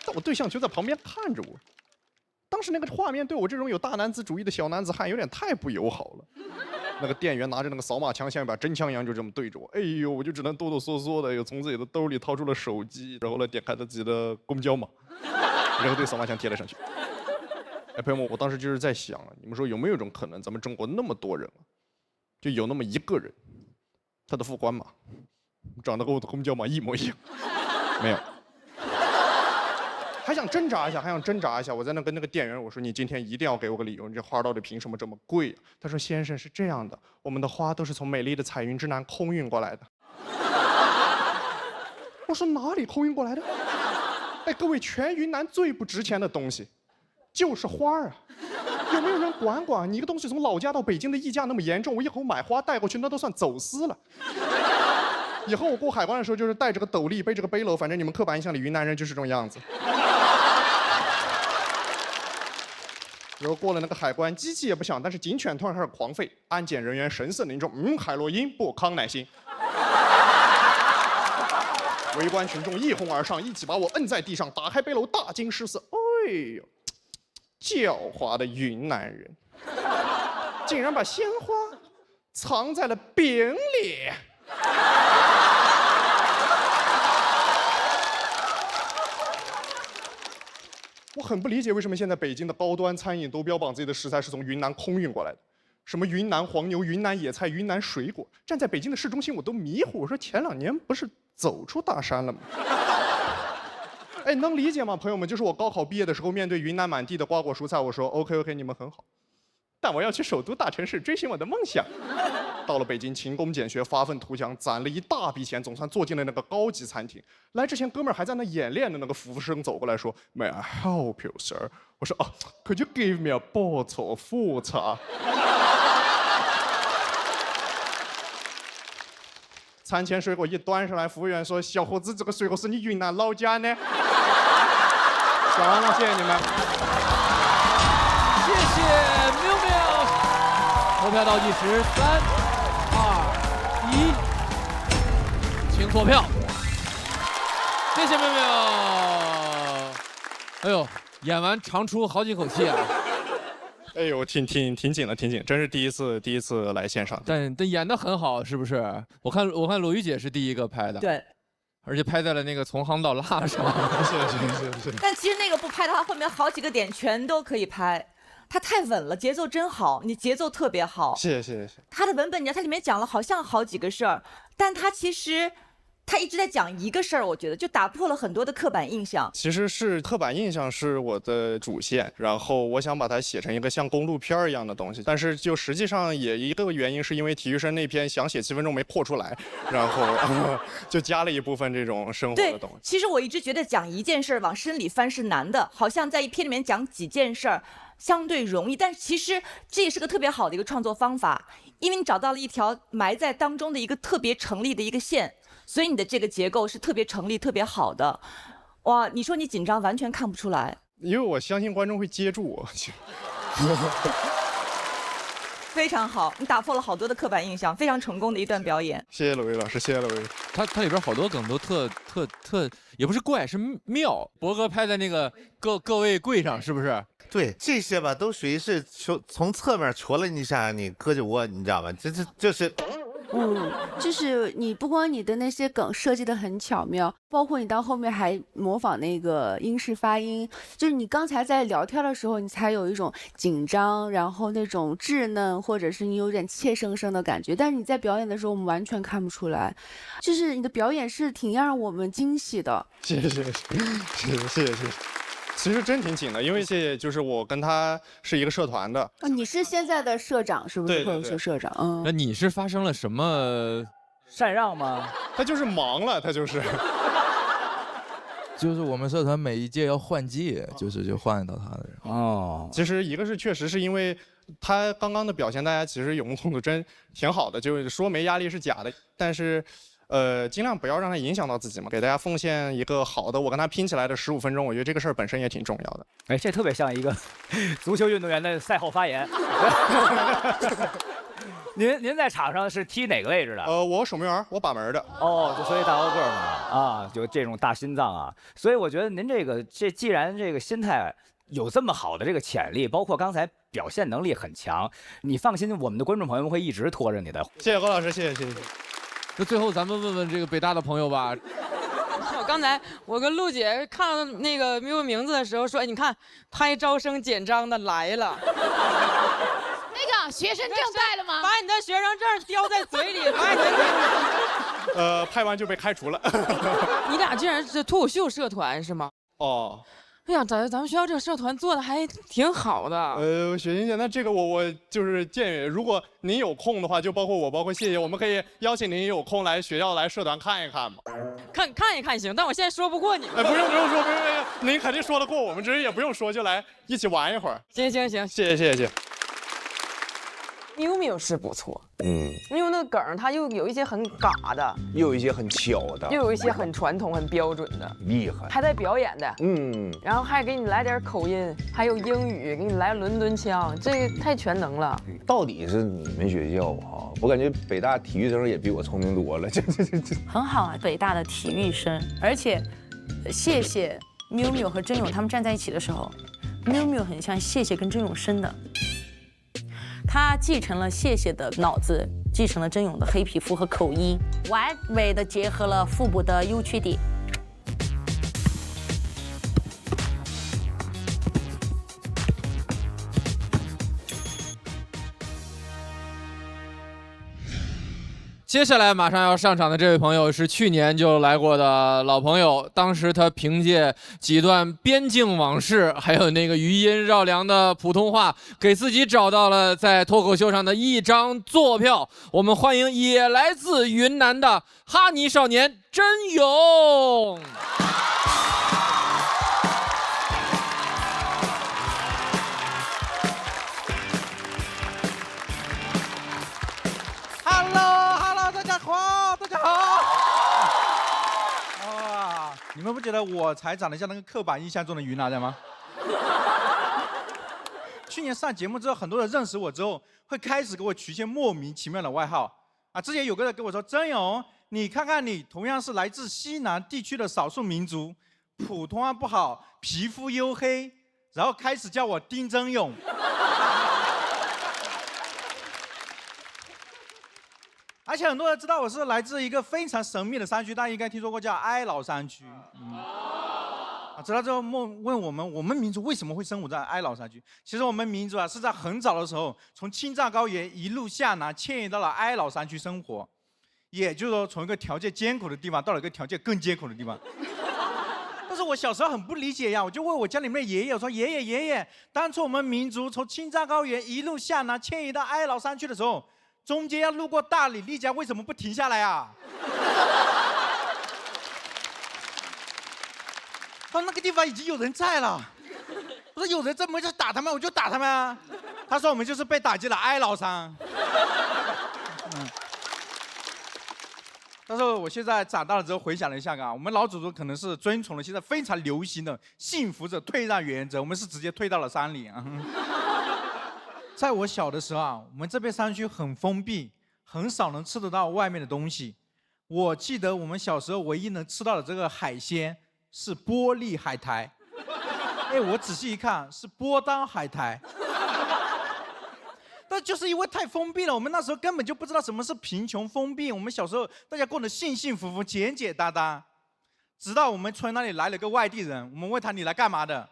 但我对象就在旁边看着我，当时那个画面对我这种有大男子主义的小男子汉有点太不友好了。那个店员拿着那个扫码枪像一把真枪一样就这么对着我，哎呦，我就只能哆哆嗦嗦的又从自己的兜里掏出了手机，然后呢点开了自己的公交码，然后对扫码枪贴了上去。哎，朋友们，我当时就是在想，你们说有没有一种可能，咱们中国那么多人，就有那么一个人，他的副官码长得跟我的公交码一模一样？没有。还想挣扎一下，我在那跟那个店员我说：“你今天一定要给我个理由，你这花到底凭什么这么贵？”他说：“先生，是这样的，我们的花都是从美丽的彩云之南空运过来的。”我说：“哪里空运过来的？”哎，各位，全云南最不值钱的东西就是花啊！有没有人管管？你一个东西从老家到北京的溢价那么严重，我以后买花带过去那都算走私了。以后我过海关的时候就是带着个斗笠，背着个背篓，反正你们刻板印象里云南人就是这种样子。然后过了那个海关，机器也不响，但是警犬突然开始狂吠，安检人员神色凝重，海洛因不康乃馨。围观群众一哄而上，一起把我摁在地上，打开背篓，大惊失色。哎呦，狡猾的云南人，竟然把鲜花藏在了饼里。我很不理解为什么现在北京的高端餐饮都标榜自己的食材是从云南空运过来的，什么云南黄牛、云南野菜、云南水果，站在北京的市中心我都迷糊。我说前2年不是走出大山了吗？哎，能理解吗，朋友们？就是我高考毕业的时候，面对云南满地的瓜果蔬菜，我说 OK， 你们很好，但我要去首都大城市追寻我的梦想。到了北京勤工俭学，发愤图强，攒了一大笔钱，总算坐进了那个高级餐厅。来之前，哥们儿还在那演练的那个服务生走过来说 ：“May I help you, sir？” 我说：“哦 ，Could you give me a bottle of water？” 餐前水果一端上来，服务员说：“小伙子，这个水果是你云南老家呢。”讲完了，谢谢你们。谢谢喵喵。投票倒计时3、2、1，请锁票。谢谢喵喵。哎呦，演完长出好几口气啊！哎呦，挺紧的，挺紧，真是第一次来现场。但演得很好，是不是？我看鲁豫姐是第一个拍的，对，而且拍在了那个从夯到辣上。是。但其实那个不拍的话，后面好几个点全都可以拍。它太稳了，节奏真好，你节奏特别好。谢谢。它的文本，你看它里面讲了好像好几个事儿，但它其实。他一直在讲一个事儿，我觉得就打破了很多的刻板印象。其实是刻板印象是我的主线，然后我想把它写成一个像公路片一样的东西，但是就实际上也一个原因是因为体育生那篇想写7分钟没破出来，然后就加了一部分这种生活的东西。其实我一直觉得讲一件事儿往深里翻是难的，好像在一篇里面讲几件事儿相对容易，但其实这也是个特别好的一个创作方法，因为你找到了一条埋在当中的一个特别成立的一个线。所以你的这个结构是特别成立、特别好的，哇！你说你紧张，完全看不出来，因为我相信观众会接住我。非常好，你打破了好多的刻板印象，非常成功的一段表演。谢谢娄烨老师，谢谢娄烨。他里边好多梗都特，也不是怪，是妙。博哥拍在那个各位柜上，是不是？对，这些吧都属于是从侧面戳了一下你胳肢窝，你知道吗？这是。就是你不光你的那些梗设计的很巧妙，包括你到后面还模仿那个英式发音，就是你刚才在聊天的时候，你才有一种紧张，然后那种稚嫩，或者是你有点怯生生的感觉，但是你在表演的时候，我们完全看不出来，就是你的表演是挺让我们惊喜的。谢谢。其实真挺紧的，因为就是我跟他是一个社团的。你是现在的社长是不是？对，社长。那你是发生了什么禅让吗？他就是忙了，他就是。就是我们社团每一届要换届，就换到他的人。哦，其实一个是确实是因为他刚刚的表现，大家其实有目共睹，真挺好的。就是说没压力是假的，但是。尽量不要让它影响到自己嘛，给大家奉献一个好的，我跟他拼起来的15分钟，我觉得这个事儿本身也挺重要的。哎，这特别像一个足球运动员的赛后发言。您在场上是踢哪个位置的？我守门员，我把门的。哦，就所以大高个嘛，啊，就这种大心脏啊，所以我觉得您既然这个心态有这么好的这个潜力，包括刚才表现能力很强，你放心，我们的观众朋友们会一直拖着你的。谢谢何老师，谢谢。那最后咱们问问这个北大的朋友吧。刚才我跟陆姐看到那个喵名字的时候说，你看拍招生简章的来了。那个学生证带了吗？把你的学生证叼在嘴里，把你的拍完就被开除了。你俩竟然是脱口秀社团是吗？哦。哎呀，咱们学校这个社团做的还挺好的。雪琴姐，那这个我就是建议，如果您有空的话，就包括谢谢，我们可以邀请您有空来学校来社团看一看嘛。看一看行，但我现在说不过你们。不用说，您肯定说得过我们，只是也不用说，就来一起玩一会儿。行，谢谢。喵是不错，因为那个梗它又有一些很嘎的，又有一些很巧的，又有一些很传统、很标准的，厉害，还带表演的，然后还给你来点口音，还有英语，给你来伦敦腔，这个太全能了。到底是你们学校啊，我感觉北大体育生也比我聪明多了，这很好啊，北大的体育生，而且谢谢喵和真勇他们站在一起的时候，喵很像谢跟真勇生的。他继承了谢的脑子，继承了真勇的黑皮肤和口音，完美的结合了腹部的优缺点。接下来马上要上场的这位朋友是去年就来过的老朋友，当时他凭借几段边境往事，还有那个余音绕梁的普通话，给自己找到了在脱口秀上的一张坐票。我们欢迎也来自云南的哈尼少年真勇。Hello，大家好。你们不觉得我才长得像那个刻板印象中的于娜娜吗？去年上节目之后，很多人认识我之后，会开始给我取一些莫名其妙的外号啊。之前有个人跟我说：“曾勇，你看看你，同样是来自西南地区的少数民族，普通话不好，皮肤黝黑。”然后开始叫我丁曾勇。而且很多人知道我是来自一个非常神秘的山区，大家应该听说过叫哀牢山区。知道之后问我们民族为什么会生活在哀牢山区？其实我们民族啊是在很早的时候从青藏高原一路向南迁移到了哀牢山区生活，也就是说从一个条件艰苦的地方到了一个条件更艰苦的地方。但是我小时候很不理解呀，我就问我家里面的爷爷，我说爷爷，当初我们民族从青藏高原一路向南迁移到哀牢山区的时候，中间要路过大理、丽江，为什么不停下来啊？他说那个地方已经有人在了。我说有人在，我就打他们，我就打他们啊。他说我们就是被打进了哀牢山。但是我现在长大了之后回想了一下啊，我们老祖宗可能是遵从了现在非常流行的幸福者退让原则，我们是直接退到了山里啊。在我小的时候啊，我们这边山区很封闭，很少能吃得到外面的东西。我记得我们小时候唯一能吃到的这个海鲜是玻璃海苔。哎，我仔细一看是波当海苔。但就是因为太封闭了，我们那时候根本就不知道什么是贫穷封闭。我们小时候大家过得幸幸福福、简简单单。直到我们村那里来了个外地人，我们问他你来干嘛的，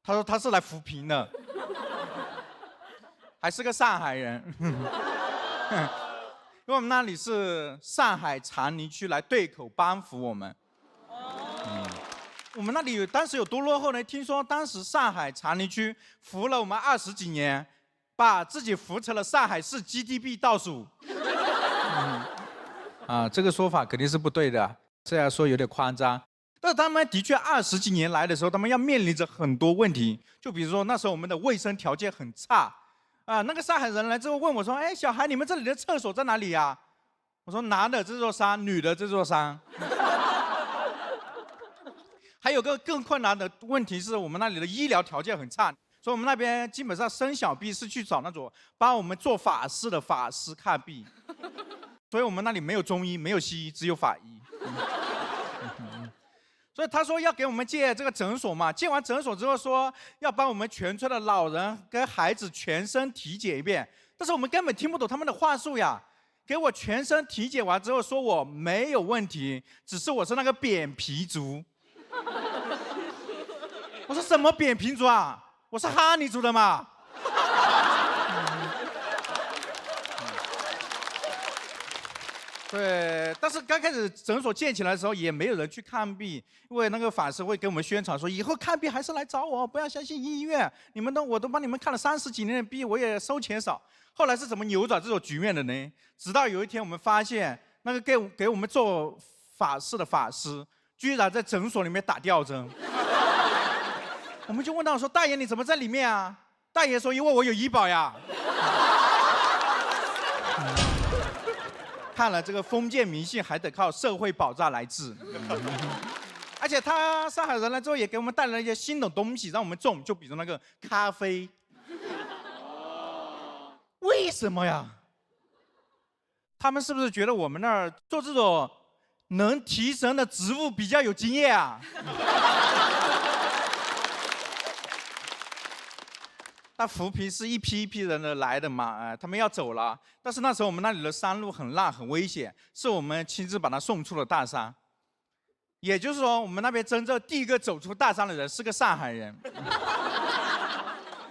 他说他是来扶贫的，还是个上海人。因为我们那里是上海长宁区来对口帮扶我们。我们那里当时有多落后呢？听说当时上海长宁区扶了我们20几年。把自己扶成了上海市 GDP 倒数。这个说法肯定是不对的，这样说有点夸张。但是他们的确20几年来的时候，他们要面临着很多问题。就比如说那时候我们的卫生条件很差，那个上海人来之后问我说：“哎，小孩，你们这里的厕所在哪里呀？”我说：“男的这座山，女的这座山。”还有个更困难的问题是我们那里的医疗条件很差。所以我们那边基本上生小病是去找那种帮我们做法事的法师看病，所以我们那里没有中医，没有西医，只有法医。所以他说要给我们建这个诊所嘛，建完诊所之后说要帮我们全村的老人跟孩子全身体检一遍，但是我们根本听不懂他们的话术呀。给我全身体检完之后说我没有问题，只是我是那个扁平足。我说什么扁平足啊？我是哈尼族的嘛。对，但是刚开始诊所建起来的时候，也没有人去看病，因为那个法师会给我们宣传说，以后看病还是来找我，不要相信医院。我都帮你们看了30几年的病，我也收钱少。后来是怎么扭转这种局面的呢？直到有一天我们发现，那个给我们做法事的法师，居然在诊所里面打吊针。我们就问他说：“大爷，你怎么在里面啊？”大爷说：“因为我有医保呀。”看了这个封建迷信，还得靠社会保障来治。而且他上海人来之后，也给我们带来了一些新的东西让我们种，就比如那个咖啡。为什么呀？他们是不是觉得我们那儿做这种能提神的植物比较有经验啊？那扶贫是一批一批人的来的嘛，他们要走了，但是那时候我们那里的山路很烂很危险，是我们亲自把他送出了大山。也就是说，我们那边真正第一个走出大山的人是个上海人。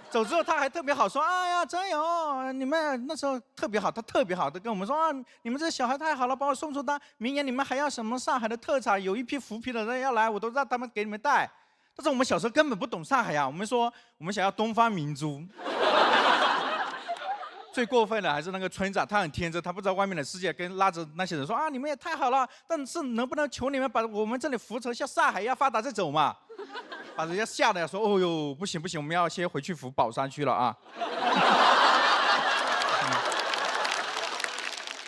走之后他还特别好说：“哎呀，真有你们那时候特别好，他特别好的跟我们说啊，你们这小孩太好了，把我送出大，明年你们还要什么上海的特产？有一批扶贫的人要来，我都让他们给你们带。”但是我们小时候根本不懂上海呀，我们说我们想要东方明珠。最过分的还是那个村长，他很天真，他不知道外面的世界，跟拉着那些人说啊，你们也太好了，但是能不能求你们把我们这里扶成像上海一样发达再走嘛？把人家吓得说，哦呦，不行不行，我们要先回去扶宝山区了啊。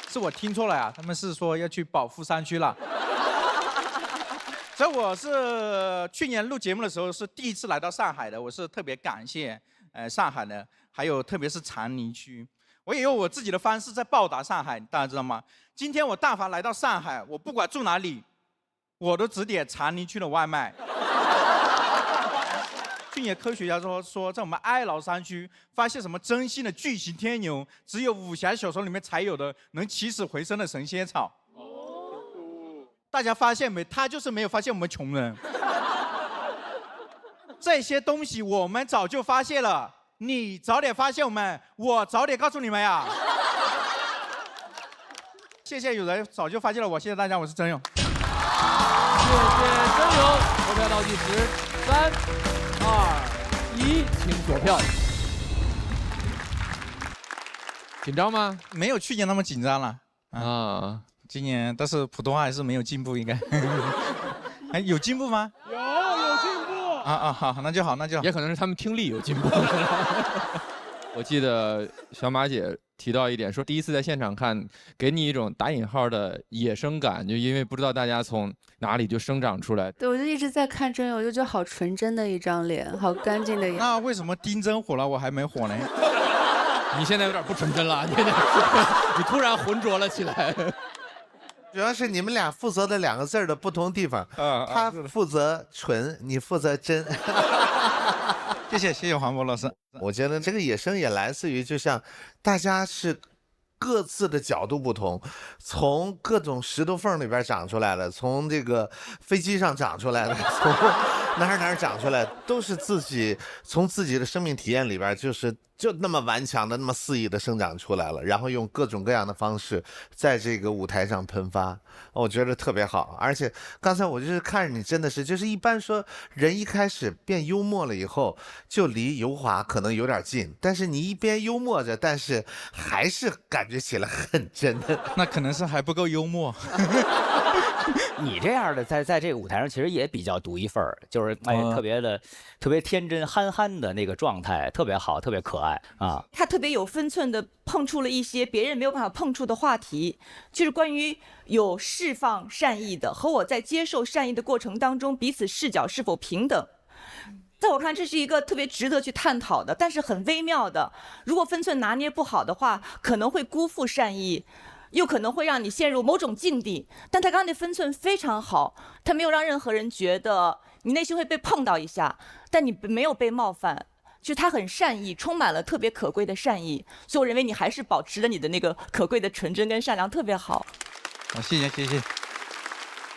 是我听错了呀，他们是说要去保富山区了。所以我是去年录节目的时候是第一次来到上海的，我是特别感谢上海的，还有特别是长宁区，我也有我自己的方式在报答上海，大家知道吗？今天我但凡来到上海，我不管住哪里，我都只点长宁区的外卖。去年科学家说，在我们哀牢山区发现什么真心的巨型天牛，只有武侠小说里面才有的能起死回生的神仙草。大家发现没？他就是没有发现我们穷人。这些东西我们早就发现了，你早点发现我们，我早点告诉你们呀。谢谢有人早就发现了我，谢谢大家，我是曾勇。谢谢曾勇，投票倒计时3、2、1，请锁票。紧张吗？没有去年那么紧张了啊。今年但是普通话还是没有进步，应该。哎，有进步吗？有进步。好，那就好，那就好。也可能是他们听力有进步。我记得小马姐提到一点，说第一次在现场看，给你一种打引号的野生感，就因为不知道大家从哪里就生长出来。对，我就一直在看真友，我就觉得好纯真的一张脸，好干净的眼。那为什么丁真火了，我还没火呢？你现在有点不纯真了，你突然浑浊了起来。主要是你们俩负责的2个字的不同地方，他负责纯，你负责真。谢谢黄渤老师。我觉得这个野生也来自于，就像大家是各自的角度不同，从各种石头缝里边长出来的，从这个飞机上长出来的，从哪儿长出来的，都是从自己的生命体验里边，就那么顽强的、那么肆意的生长出来了，然后用各种各样的方式在这个舞台上喷发，我觉得特别好。而且刚才我就是看着你，真的是就是一般说人一开始变幽默了以后，就离油滑可能有点近，但是你一边幽默着，但是还是感觉起来很真的。那可能是还不够幽默。你这样的在这个舞台上其实也比较独一份儿，就是特别天真憨憨的那个状态，特别好，特别可爱啊。他特别有分寸的碰触了一些别人没有办法碰触的话题，就是关于有释放善意的和我在接受善意的过程当中彼此视角是否平等。在我看，这是一个特别值得去探讨的，但是很微妙的。如果分寸拿捏不好的话，可能会辜负善意。又可能会让你陷入某种境地，但他刚刚的分寸非常好，他没有让任何人觉得你内心会被碰到一下，但你没有被冒犯，就他很善意，充满了特别可贵的善意，所以我认为你还是保持了你的那个可贵的纯真跟善良，特别好。好，谢谢。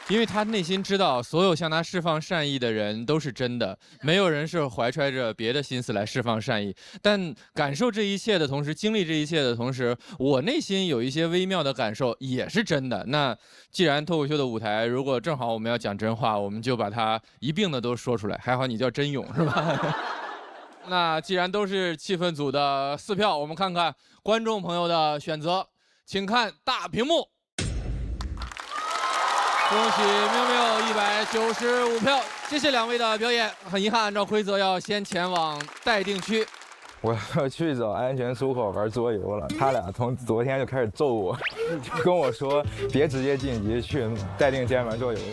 因为他内心知道，所有向他释放善意的人都是真的，没有人是怀揣着别的心思来释放善意。但感受这一切的同时，经历这一切的同时，我内心有一些微妙的感受也是真的。那既然脱口秀的舞台，如果正好我们要讲真话，我们就把它一并的都说出来。还好你叫真勇是吧？那既然都是气氛组的4票，我们看看观众朋友的选择，请看大屏幕。恭喜喵喵195票，谢谢2位的表演。很遗憾，按照规则要先前往待定区。我要去找安全出口玩桌游了，他俩从昨天就开始揍我，就跟我说别直接晋级，去待定间玩桌游了。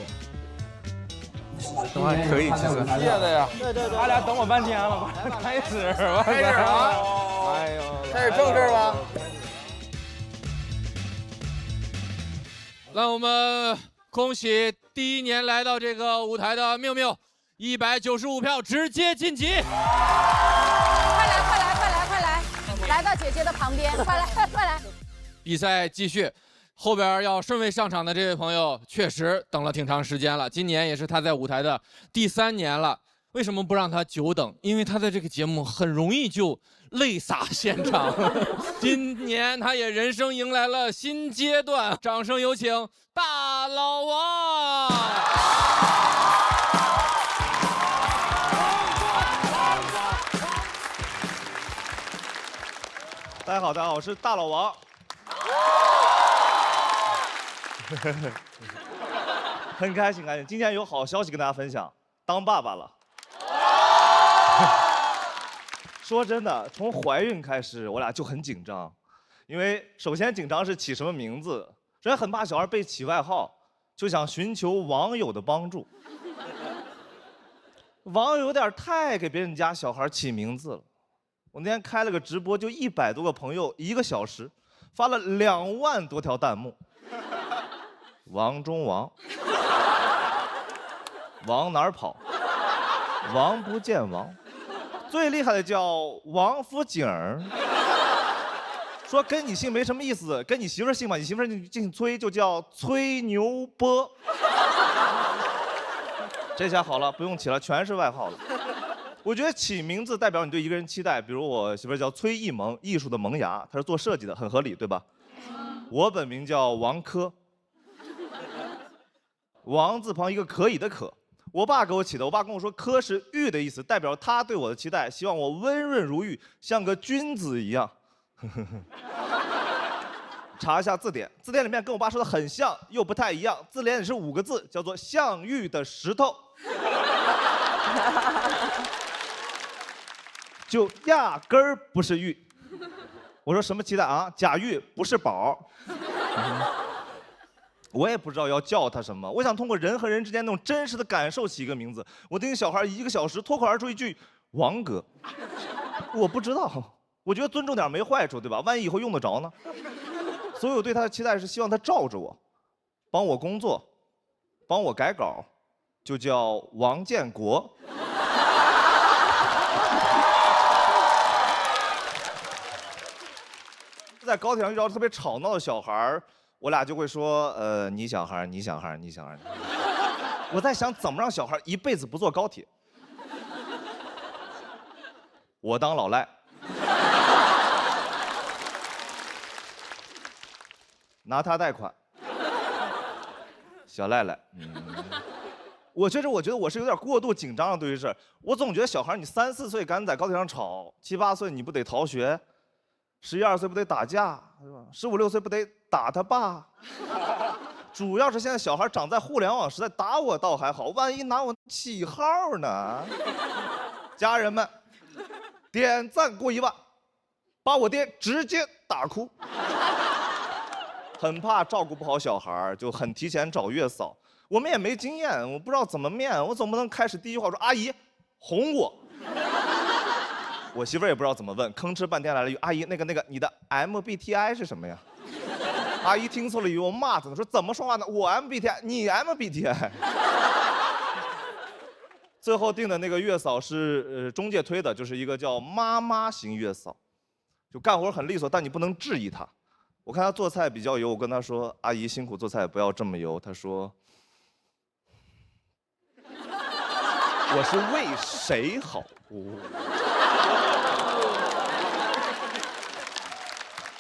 可以，其实谢的呀。对，他俩等我半天了，开始啊！哎呦，开始正事吧。让我们恭喜第1年来到这个舞台的妙妙，195票直接晋级。快来，来到姐姐的旁边，快来！比赛继续，后边要顺位上场的这位朋友确实等了挺长时间了，今年也是他在舞台的第3年了。为什么不让他久等？因为他在这个节目很容易就泪洒现场。今年他也人生迎来了新阶段，掌声有请大老王。大家好，我是大老王。很开心，今天有好消息跟大家分享，当爸爸了。说真的，从怀孕开始，我俩就很紧张，因为首先紧张是起什么名字，首先很怕小孩被起外号，就想寻求网友的帮助。网友有点太给别人家小孩起名字了。我那天开了个直播，就100多个朋友，1个小时发了2万多条弹幕。王中王，往哪儿跑？王不见王。最厉害的叫王府井儿，说跟你姓没什么意思，跟你媳妇儿姓吧，你媳妇儿姓崔，就叫崔牛波。这下好了，不用起了，全是外号了。我觉得起名字代表你对一个人期待，比如我媳妇儿叫崔艺萌，艺术的萌芽，她是做设计的，很合理，对吧？我本名叫王珂，王字旁一个可以的可。我爸给我起的，我爸跟我说“珂”是玉的意思，代表他对我的期待，希望我温润如玉，像个君子一样。查一下字典，字典里面跟我爸说的很像，又不太一样。字典里是5个字，叫做“像玉的石头”，就压根儿不是玉。我说什么期待啊？贾玉不是宝。我也不知道要叫他什么，我想通过人和人之间那种真实的感受起一个名字。我盯小孩1个小时，脱口而出一句“王哥”，我不知道，我觉得尊重点没坏处，对吧？万一以后用得着呢？所以我对他的期待是希望他罩着我，帮我工作，帮我改稿，就叫王建国。在高铁上遇到特别吵闹的小孩，我俩就会说，你小孩，你小孩，你小孩。我在想怎么让小孩一辈子不坐高铁。我当老赖，拿他贷款。小赖赖，我觉得我是有点过度紧张了，对于这，我总觉得小孩你3、4岁敢在高铁上吵，7、8岁你不得逃学，11、12岁不得打架，是吧？15、16岁不得打他爸？主要是现在小孩长在互联网时代，打我倒还好，万一拿我起号呢？家人们，点赞过1万，把我爹直接打哭。很怕照顾不好小孩，就很提前找月嫂。我们也没经验，我不知道怎么面，我总不能开始第一句话说阿姨哄我。我媳妇儿也不知道怎么问，吭哧半天来了一句阿姨那个你的 MBTI 是什么呀？阿姨听错了，以为我骂她呢，说怎么说话呢？我 MBTI， 你 MBTI。最后定的那个月嫂是中介推的，就是一个叫妈妈型月嫂，就干活很利索，但你不能质疑她。我看她做菜比较油，我跟她说阿姨辛苦做菜不要这么油，她说我是为谁好。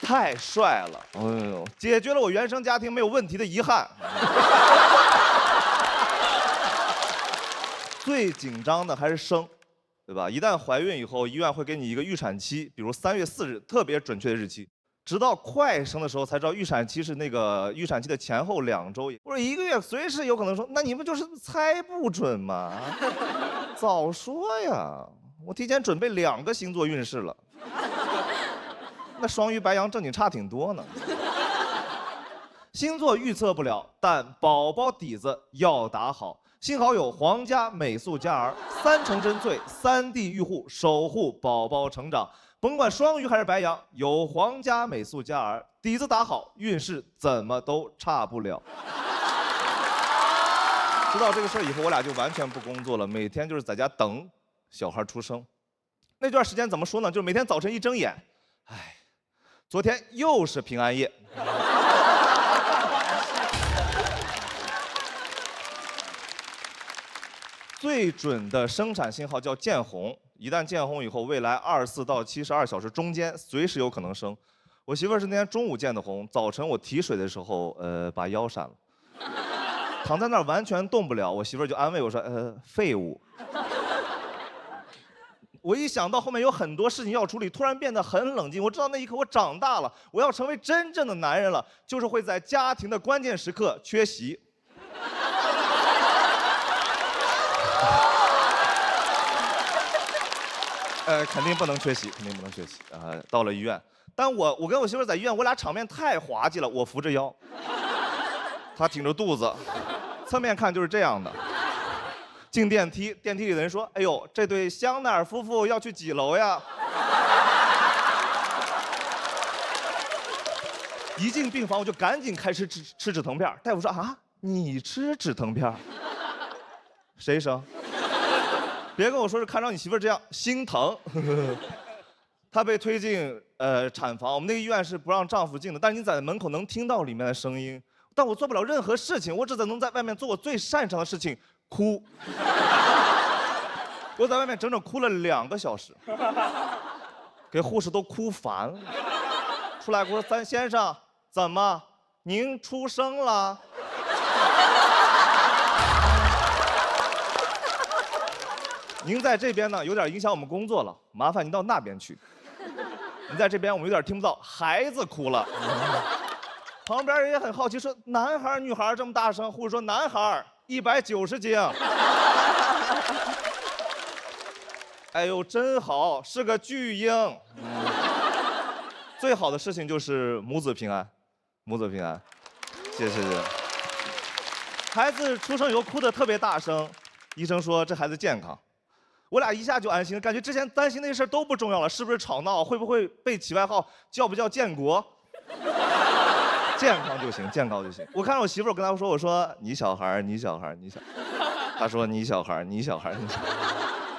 太帅了，哎呦，解决了我原生家庭没有问题的遗憾。最紧张的还是生，对吧？一旦怀孕以后，医院会给你一个预产期，比如3月4日，特别准确的日期。直到快生的时候才知道预产期是那个预产期的前后2周。我说1个月随时有可能说，那你们就是猜不准嘛？早说呀！我提前准备2个星座运势了。那双鱼白羊正经差挺多呢。星座预测不了，但宝宝底子要打好。幸好有皇家美素佳儿，3重真萃，3D 预护，守护宝宝成长。甭管双鱼还是白羊，有皇家美素佳儿，底子打好，运势怎么都差不了。知道这个事儿以后，我俩就完全不工作了，每天就是在家等小孩出生。那段时间怎么说呢？就是每天早晨一睁眼，哎，昨天又是平安夜。最准的生产信号叫见红，一旦见红以后，未来24到72小时中间随时有可能生。我媳妇儿是那天中午见的红，早晨我提水的时候，把腰闪了，躺在那儿完全动不了。我媳妇儿就安慰我说，废物。我一想到后面有很多事情要处理，突然变得很冷静。我知道那一刻我长大了，我要成为真正的男人了，就是会在家庭的关键时刻缺席。肯定不能缺席，肯定不能缺席。到了医院，但我跟我媳妇在医院，我俩场面太滑稽了。我扶着腰，他挺着肚子，侧面看就是这样的。进电梯，电梯里的人说：“哎呦，这对香奈儿夫妇要去几楼呀？”一进病房，我就赶紧开始吃止疼片。大夫说：“啊，你吃止疼片？谁生？别跟我说是看着你媳妇儿这样心疼。”她被推进产房，我们那个医院是不让丈夫进的，但是你在门口能听到里面的声音。但我做不了任何事情，我只能在外面做我最擅长的事情——哭。我在外面整整哭了2个小时，给护士都哭烦了。出来跟我说：“三先生，怎么？您出生了？”您在这边呢，有点影响我们工作了，麻烦您到那边去。您在这边，我们有点听不到，孩子哭了。旁边人也很好奇，说：“男孩女孩这么大声？”护士说：“男孩，190斤。”哎呦，真好，是个巨婴。最好的事情就是母子平安，母子平安。谢谢。孩子出生以后哭得特别大声，医生说这孩子健康。我俩一下就安心了，感觉之前担心那些事都不重要了，是不是吵闹，会不会被起外号，叫不叫建国？健康就行，健康就行。我看到我媳妇儿，我跟她说，我说你小孩，你小孩，你小孩。她说你小孩，你小孩，你小孩。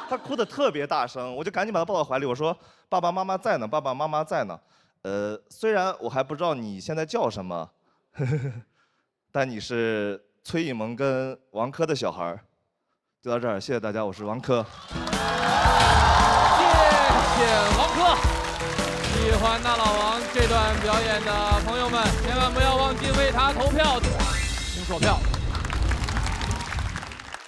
她哭得特别大声，我就赶紧把她抱到怀里，我说爸爸妈妈在呢，爸爸妈妈在呢。虽然我还不知道你现在叫什么，但你是崔艺萌跟王珂的小孩。就到这儿，谢谢大家，我是王珂。谢谢王珂。喜欢大老王这段表演的朋友们，千万不要忘记为他投票，请锁票。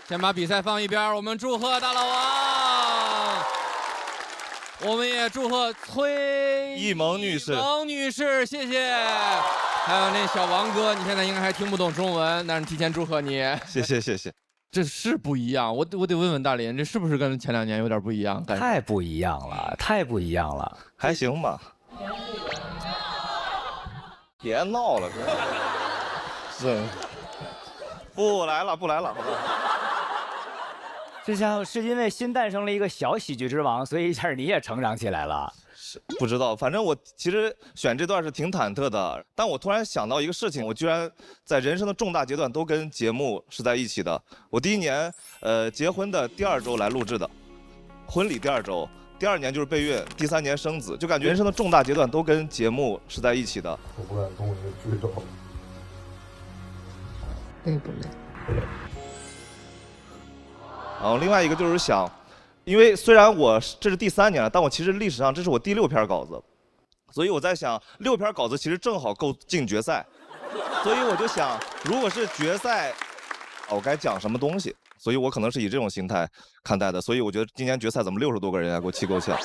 先把比赛放一边，我们祝贺大老王，我们也祝贺崔艺萌女士。萌女士，谢谢。还有那小王哥，你现在应该还听不懂中文，但是提前祝贺你。谢谢谢谢。这是不一样，我得问问大林，这是不是跟前2年有点不一样？太不一样了，太不一样了，还行吧。别闹了，是。不来了，不来了。就像是因为新诞生了一个小喜剧之王，所以一下你也成长起来了。不知道，反正我其实选这段是挺忐忑的，但我突然想到一个事情，我居然在人生的重大阶段都跟节目是在一起的。我第1年，结婚的第2周来录制的，婚礼第2周，第2年就是备孕，第3年生子，就感觉人生的重大阶段都跟节目是在一起的。我不敢动你的举手。累不累？然后另外一个就是想。因为虽然我这是第3年了，但我其实历史上这是我第6篇稿子，所以我在想6篇稿子其实正好够进决赛，所以我就想，如果是决赛，我该讲什么东西？所以我可能是以这种心态看待的。所以我觉得今年决赛怎么60多个人啊，给我气够呛。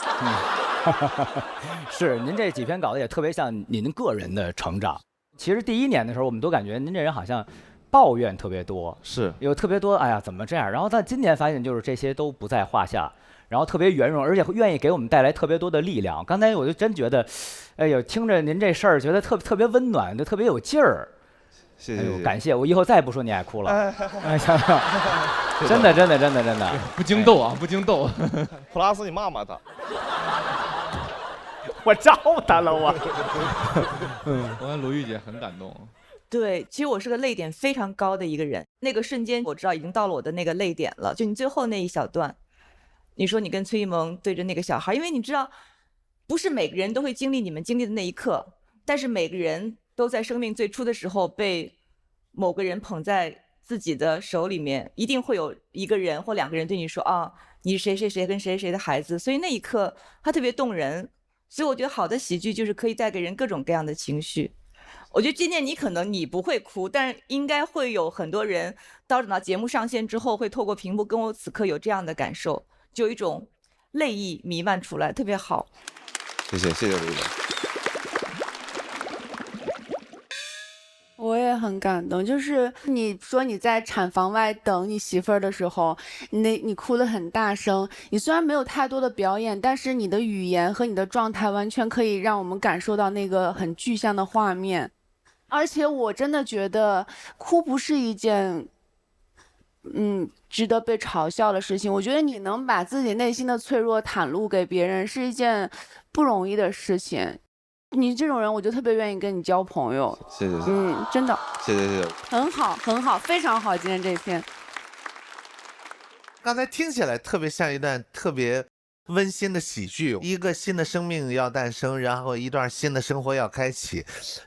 是，您这几篇稿子也特别像您个人的成长。其实第1年的时候，我们都感觉您这人好像抱怨特别多，是有特别多，哎呀，怎么这样？然后但今年发现就是这些都不在话下，然后特别圆融，而且愿意给我们带来特别多的力量。刚才我就真觉得，哎呦，听着您这事儿，觉得特别温暖，就特别有劲儿。谢谢，哎呦，感谢，我以后再也不说你爱哭了。哎，真的，不惊逗啊，不惊逗。普拉斯，你骂骂他。我招他了，我。我看鲁豫姐很感动。对，其实我是个泪点非常高的一个人。那个瞬间，我知道已经到了我的那个泪点了。就你最后那一小段，你说你跟崔艺萌对着那个小孩，因为你知道，不是每个人都会经历你们经历的那一刻，但是每个人都在生命最初的时候被某个人捧在自己的手里面，一定会有1个人或2个人对你说啊，你是谁谁谁跟谁谁的孩子，所以那一刻它特别动人。所以我觉得好的喜剧就是可以带给人各种各样的情绪。我觉得今年你可能你不会哭，但是应该会有很多人等到节目上线之后，会透过屏幕跟我此刻有这样的感受，就有一种泪意弥漫出来，特别好。谢谢鲁豫姐。我也很感动，就是你说你在产房外等你媳妇儿的时候，你哭得很大声。你虽然没有太多的表演，但是你的语言和你的状态完全可以让我们感受到那个很具象的画面。而且我真的觉得哭不是一件值得被嘲笑的事情。我觉得你能把自己内心的脆弱袒露给别人是一件不容易的事情。你这种人，我就特别愿意跟你交朋友。谢谢。真的。谢谢。很好，很好，非常好，今天这篇。刚才听起来特别像一段特别温馨的喜剧，一个新的生命要诞生，然后一段新的生活要开启，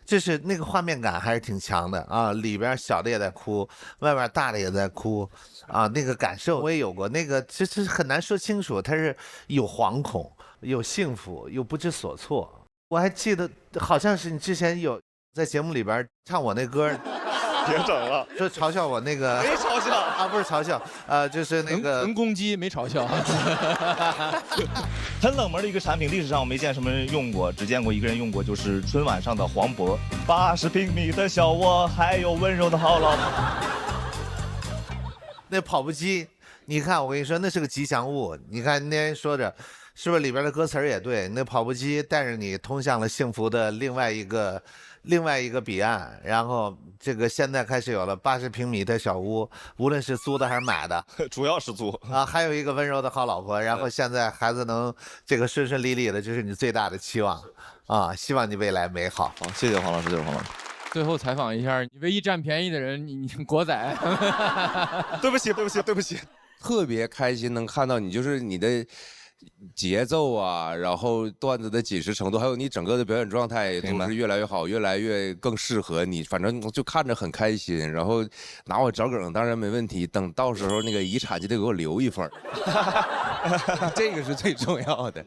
就是那个画面感还是挺强的啊！里边小的也在哭，外边大的也在哭啊，那个感受我也有过，那个其实很难说清楚，它是有惶恐，有幸福，有不知所措。我还记得好像是你之前有在节目里边唱我那歌。别整了，说嘲笑我那个，没嘲笑啊，不是嘲笑，就是那个能攻击没嘲笑，很冷门的一个产品，历史上我没见什么人用过，只见过一个人用过，就是春晚上的黄渤。80平米的小窝，还有温柔的好老婆。那跑步机，你看我跟你说，那是个吉祥物。你看那天说着，是不是里边的歌词也对？那跑步机带着你通向了幸福的另外一个彼岸，然后这个现在开始有了80平米的小屋，无论是租的还是买的，主要是租啊，还有一个温柔的好老婆，然后现在孩子能这个顺顺利利的，这是你最大的期望啊，希望你未来美好。好，谢谢黄老师，谢谢黄老师。最后采访一下，你唯一占便宜的人，你国仔。对不起，对不起，对不起。特别开心能看到你，就是你的节奏啊，然后段子的紧实程度，还有你整个的表演状态都是越来越好，越来越更适合你。反正就看着很开心，然后拿我找梗当然没问题，等到时候那个遗产就得给我留一份这个是最重要的。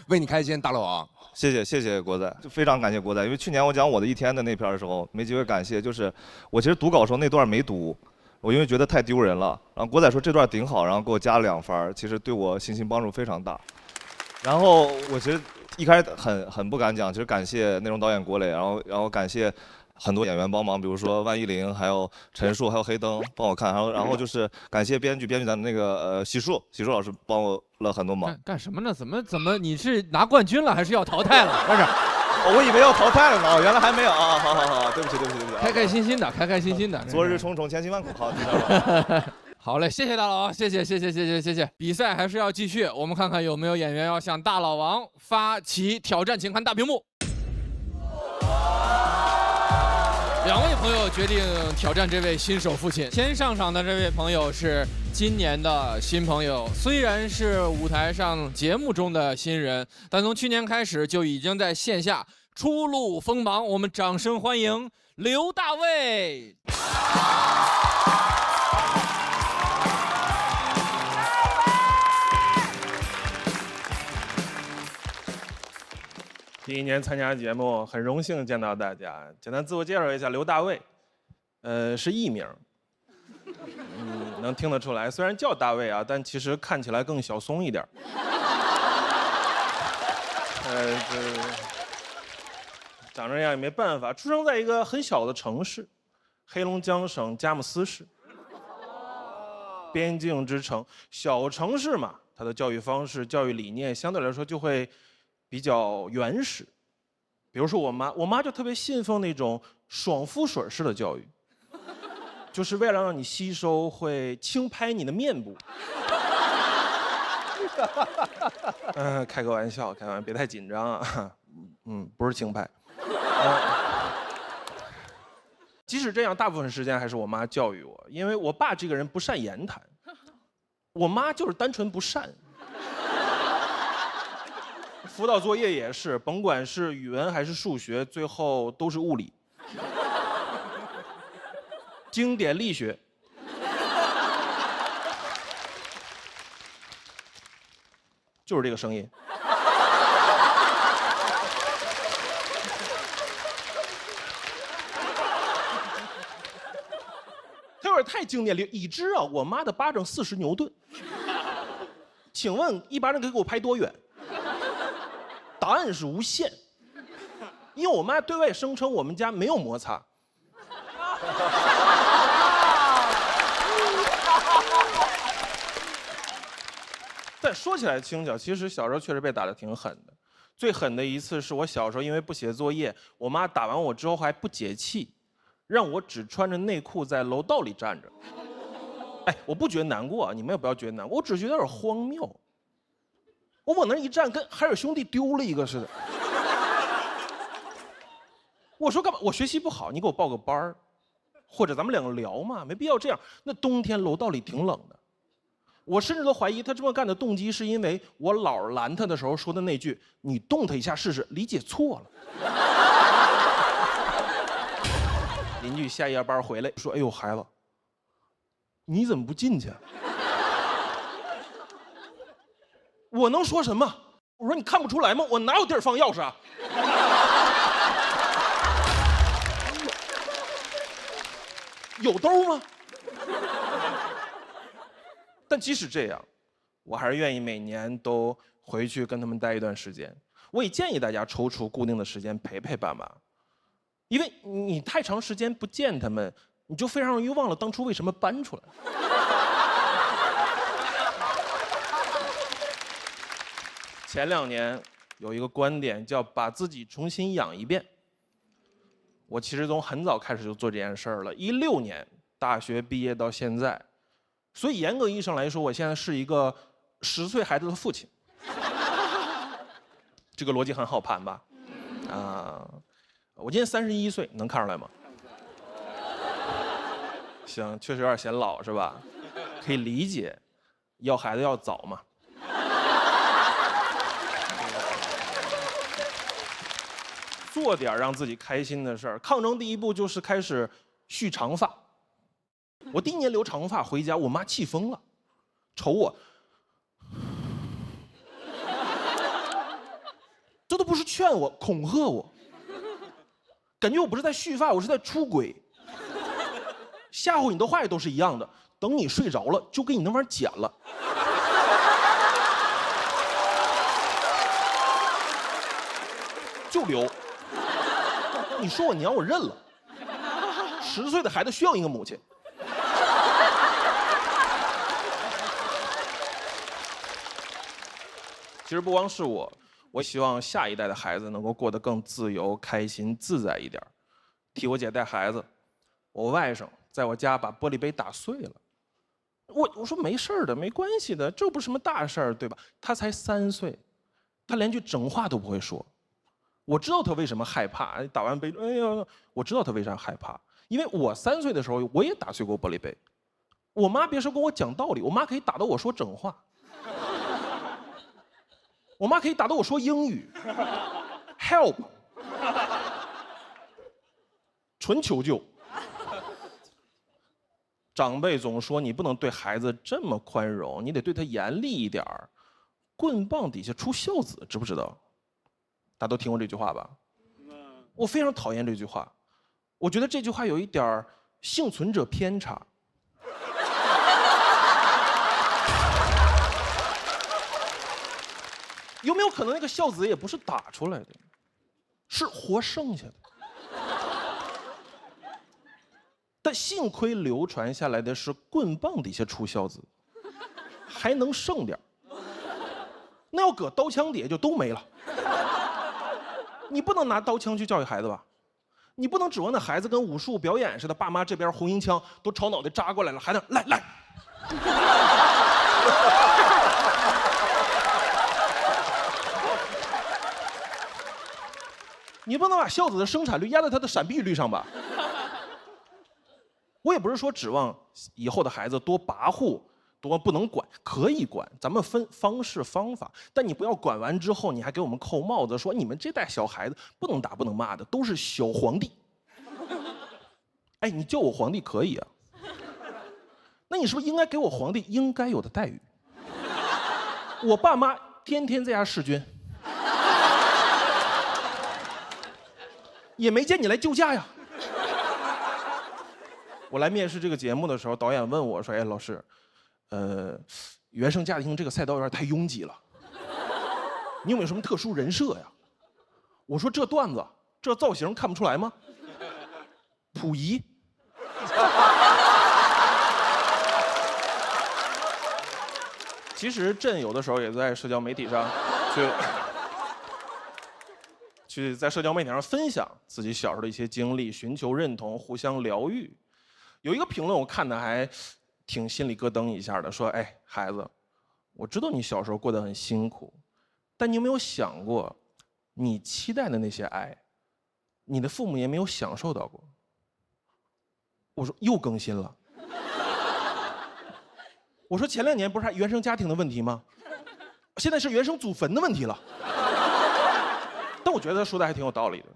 为你开心，大老王。谢谢国仔，非常感谢国仔，因为去年我讲我的一天的那篇的时候没机会感谢，就是我其实读稿的时候那段没读。我因为觉得太丢人了，然后国仔说这段挺好，然后给我加了2分，其实对我信心帮助非常大。然后我其实一开始很不敢讲，其实感谢内容导演郭磊，然后感谢很多演员帮忙，比如说万依林，还有陈数，还有黑灯帮我看，然后就是感谢编剧的那个洗漱老师帮我了很多忙。干什么呢？怎么你是拿冠军了还是要淘汰了？不是。我以为要淘汰了呢，原来还没有啊！好，对不起。开开心心的，昨日匆匆千辛万苦，好，好嘞，谢谢大老王，谢谢。比赛还是要继续，我们看看有没有演员要向大老王发起挑战，请看大屏幕。2位朋友决定挑战这位新手父亲。先上场的这位朋友是今年的新朋友，虽然是舞台上节目中的新人，但从去年开始就已经在线下初露锋芒。我们掌声欢迎刘大卫。第1年参加节目，很荣幸见到大家。简单自我介绍一下，刘大卫，是艺名，能听得出来，虽然叫大卫啊，但其实看起来更小松一点。长这样也没办法，出生在一个很小的城市，黑龙江省佳木斯市，边境之城。小城市嘛，它的教育方式、教育理念相对来说就会比较原始。比如说我妈就特别信奉那种爽肤水式的教育，就是为了让你吸收，会轻拍你的面部。开个玩笑，别太紧张啊。不是轻拍。即使这样，大部分时间还是我妈教育我，因为我爸这个人不善言谈，我妈就是单纯不善。辅导作业也是，甭管是语文还是数学，最后都是物理。经典力学。就是这个声音。它有点太经典了，已知啊，我妈的巴掌40牛顿。请问一巴掌可以给我拍多远？答案是无限，因为我妈对外声称我们家没有摩擦。但说起来轻巧，其实小时候确实被打得挺狠的。最狠的一次是我小时候因为不写作业，我妈打完我之后还不解气，让我只穿着内裤在楼道里站着。哎，我不觉得难过啊，你们也不要觉得难过，我只觉得有点荒谬。我往那一站，跟海尔兄弟丢了一个似的。我说干嘛？我学习不好，你给我报个班儿，或者咱们两个聊嘛，没必要这样。那冬天楼道里挺冷的，我甚至都怀疑他这么干的动机是因为我姥儿拦他的时候说的那句“你动他一下试试”，理解错了。邻居下夜班回来说：“哎呦，孩子，你怎么不进去？”我能说什么？我说你看不出来吗？我哪有地儿放钥匙啊？有兜吗？但即使这样，我还是愿意每年都回去跟他们待一段时间。我也建议大家抽出固定的时间陪陪爸妈，因为你太长时间不见他们，你就非常容易忘了当初为什么搬出来。前2年有一个观点叫把自己重新养一遍。我其实从很早开始就做这件事儿了，16年大学毕业到现在，所以严格意义上来说，我现在是一个10岁孩子的父亲。这个逻辑很好盘吧？我今年31岁，能看出来吗？行，确实有点显老是吧？可以理解，要孩子要早嘛。做点让自己开心的事儿。抗争第一步就是开始蓄长发。我第1年留长发回家，我妈气疯了，瞅我，这都不是劝我，恐吓我，感觉我不是在蓄发，我是在出轨。吓唬你的话也都是一样的，等你睡着了，就给你那玩意儿剪了。就留。你说我娘，我认了。10岁的孩子需要一个母亲。其实不光是我希望下一代的孩子能够过得更自由、开心、自在一点。替我姐带孩子，我外甥在我家把玻璃杯打碎了。我说没事的，没关系的，这不是什么大事儿，对吧？他才3岁，他连句整话都不会说。我知道他为什么害怕，打完杯，哎呀，我知道他为啥害怕，因为我3岁的时候我也打碎过玻璃杯。我妈别说跟我讲道理，我妈可以打到我说整话，我妈可以打到我说英语 ，help， 纯求救。长辈总说你不能对孩子这么宽容，你得对他严厉一点儿，棍棒底下出孝子，知不知道？大家都听过这句话吧？我非常讨厌这句话，我觉得这句话有一点幸存者偏差。有没有可能那个孝子也不是打出来的，是活剩下的？但幸亏流传下来的是棍棒底下出孝子，还能剩点。那要搁刀枪底下就都没了。你不能拿刀枪去教育孩子吧？你不能指望那孩子跟武术表演似的，爸妈这边红缨枪都朝脑袋扎过来了，孩子来。你不能把孝子的生产率压在他的闪避率上吧？我也不是说指望以后的孩子多跋扈，多不能管，可以管，咱们分方式方法。但你不要管完之后，你还给我们扣帽子，说你们这代小孩子不能打不能骂的，都是小皇帝。哎，你叫我皇帝可以啊，那你是不是应该给我皇帝应该有的待遇？我爸妈天天在家弑君，也没见你来救驾呀。我来面试这个节目的时候，导演问我说：“哎，老师，原生家庭这个赛道有点太拥挤了，你有没有什么特殊人设呀？”我说：“这段子，这造型看不出来吗？溥仪。”其实朕有的时候也在社交媒体上去在社交媒体上分享自己小时候的一些经历，寻求认同，互相疗愈。有一个评论我看的还挺心里咯噔一下的，说：“哎，孩子，我知道你小时候过得很辛苦，但你有没有想过，你期待的那些爱，你的父母也没有享受到过。”我说又更新了。我说前2年不是还原生家庭的问题吗？现在是原生祖坟的问题了。但我觉得他说的还挺有道理的，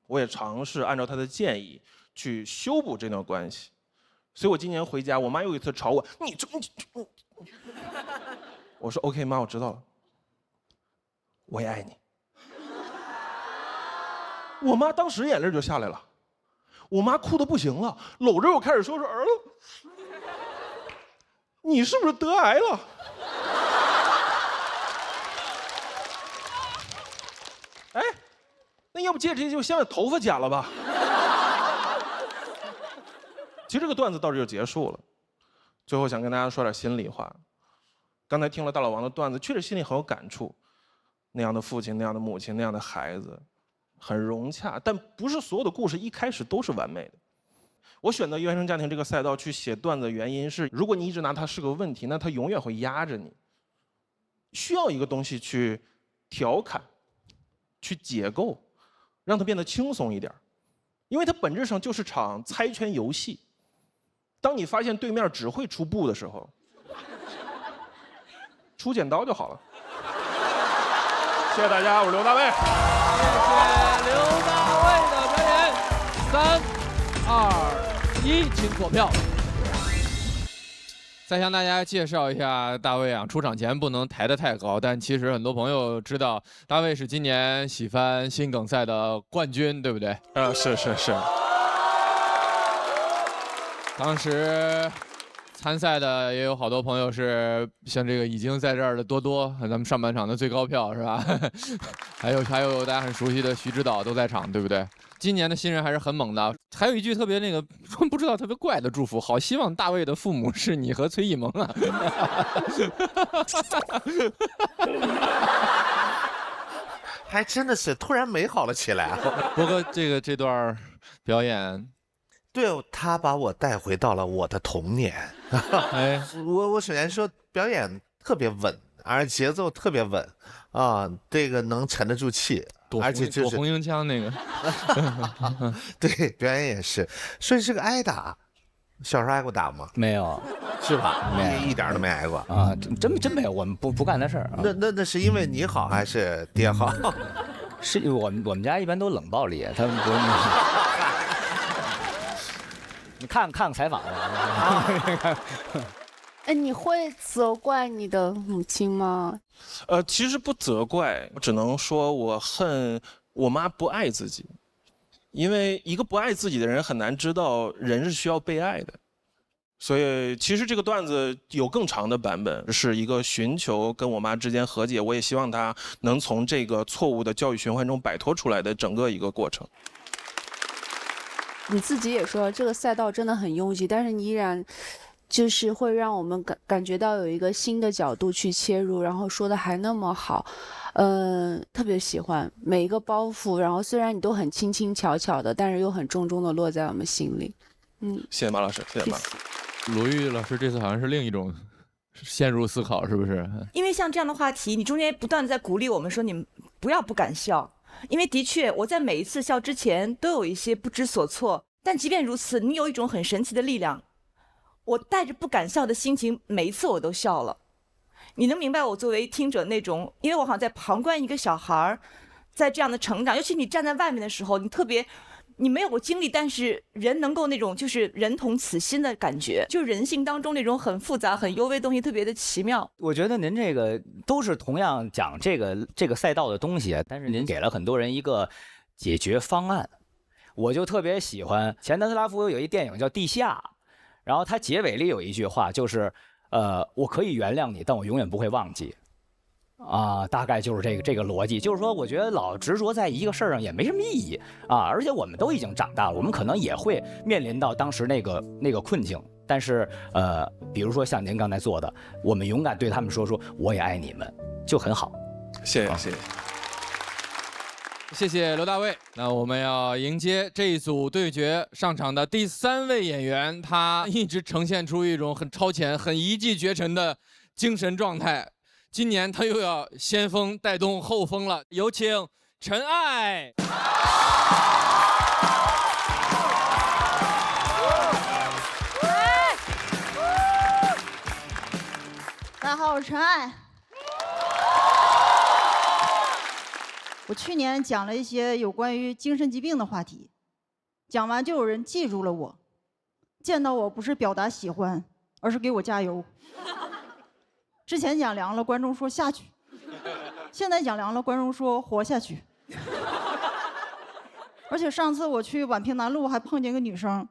我也尝试按照他的建议去修补这段关系。所以我今年回家，我妈又有一次吵我，你，我说 OK 妈，我知道了，我也爱你。我妈当时眼泪就下来了，我妈哭得不行了，搂着我开始说儿子，你是不是得癌了？哎，那要不借这就先把头发剪了吧？其实这个段子到这就结束了。最后想跟大家说点心里话。刚才听了大老王的段子，确实心里很有感触。那样的父亲，那样的母亲，那样的孩子，很融洽。但不是所有的故事一开始都是完美的。我选择原生家庭这个赛道去写段子的原因是，如果你一直拿它是个问题，那它永远会压着你。需要一个东西去调侃，去解构，让它变得轻松一点。因为它本质上就是场猜拳游戏。当你发现对面只会出布的时候，出剪刀就好了。谢谢大家，我是刘大卫。谢谢刘大卫的表演。3、2、1，请锁票。再向大家介绍一下大卫啊，出场前不能抬得太高，但其实很多朋友知道，大卫是今年喜番心梗赛的冠军，对不对？是。当时参赛的也有好多朋友是像这个已经在这儿的多多，咱们上半场的最高票是吧？还有大家很熟悉的徐指导都在场，对不对？今年的新人还是很猛的。还有一句特别那个不知道特别怪的祝福，好希望大卫的父母是你和崔艺萌啊。还真的是突然美好了起来。不过这段表演，对，他把我带回到了我的童年。哎，我首先说表演特别稳，而节奏特别稳啊，这个能沉得住气，而且就是躲红缨枪那个。对，表演也是，所以是个挨打。小时候挨过打吗？没有，是吧？没有，一点都没挨过啊！真没有，我们不干那事儿啊。那是因为你好还是爹好？是我们家一般都冷暴力，他们不是。你看采访了。哎，你会责怪你的母亲吗？其实不责怪，我只能说我恨我妈不爱自己。因为一个不爱自己的人很难知道人是需要被爱的，所以其实这个段子有更长的版本，是一个寻求跟我妈之间和解，我也希望她能从这个错误的教育循环中摆脱出来的整个一个过程。你自己也说这个赛道真的很拥挤，但是你依然就是会让我们感觉到有一个新的角度去切入，然后说的还那么好。特别喜欢每一个包袱，然后虽然你都很轻轻巧巧的，但是又很重重的落在我们心里。谢谢马老师，谢谢马。鲁豫老师这次好像是另一种陷入思考，是不是？因为像这样的话题，你中间不断的在鼓励我们说，你们不敢笑，因为的确我在每一次笑之前都有一些不知所措，但即便如此，你有一种很神奇的力量，我带着不敢笑的心情，每一次我都笑了。你能明白我作为听者那种，因为我好像在旁观一个小孩在这样的成长，尤其你站在外面的时候，你没有过经历，但是人能够那种就是人同此心的感觉，就是人性当中那种很复杂很幽微的东西，特别的奇妙。我觉得您这个都是同样讲这个赛道的东西，但是您给了很多人一个解决方案。我就特别喜欢钱德拉夫有一电影叫《地下》，然后他结尾里有一句话就是。我可以原谅你，但我永远不会忘记，啊，大概就是这个逻辑。就是说，我觉得老执着在一个事儿上也没什么意义啊。而且我们都已经长大了，我们可能也会面临到当时那个困境。但是比如说像您刚才做的，我们勇敢对他们说我也爱你们，就很好。谢谢。谢谢刘大卫。那我们要迎接这一组对决上场的第3位演员，他一直呈现出一种很超前、很一骑绝尘的精神状态。今年他又要先锋带动后锋了，有请陈艾。大家好，我是陈艾。我去年讲了一些有关于精神疾病的话题，讲完就有人记住了我，见到我不是表达喜欢，而是给我加油。之前讲凉了，观众说下去；现在讲凉了，观众说活下去。而且上次我去宛平南路还碰见一个女生，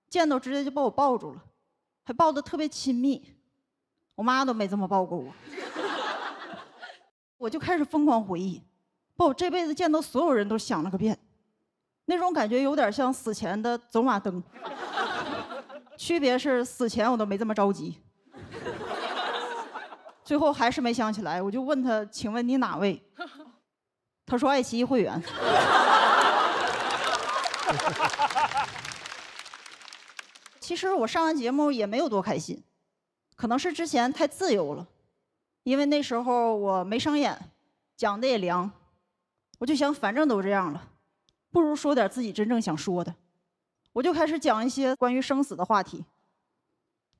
见到直接就把我抱住了，还抱得特别亲密。我妈都没这么抱过我。我就开始疯狂回忆，把我这辈子见到所有人都想了个遍，那种感觉有点像死前的走马灯，区别是死前我都没这么着急。最后还是没想起来，我就问他：“请问你哪位？”他说：“爱奇艺会员。”其实我上完节目也没有多开心，可能是之前太自由了，因为那时候我没商演，讲的也凉，我就想反正都这样了，不如说点自己真正想说的，我就开始讲一些关于生死的话题。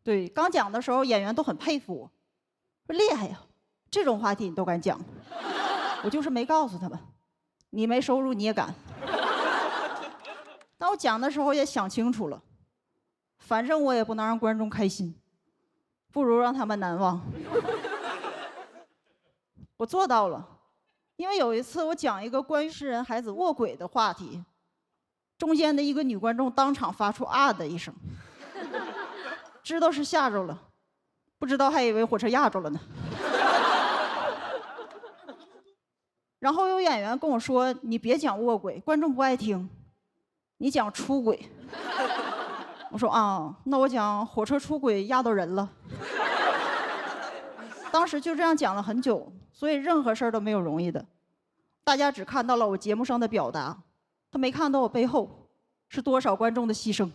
对，刚讲的时候演员都很佩服我，说厉害呀，这种话题你都敢讲。我就是没告诉他们，你没收入你也敢。但我讲的时候也想清楚了，反正我也不能让观众开心，不如让他们难忘。我做到了，因为有一次我讲一个关于诗人孩子卧轨的话题，中间的一个女观众当场发出啊的一声，知道是吓着了，不知道还以为火车压着了呢。然后有演员跟我说：“你别讲卧轨，观众不爱听，你讲出轨。”我说：“啊，那我讲火车出轨压到人了。”当时就这样讲了很久，所以任何事儿都没有容易的。大家只看到了我节目上的表达，他没看到我背后是多少观众的牺牲。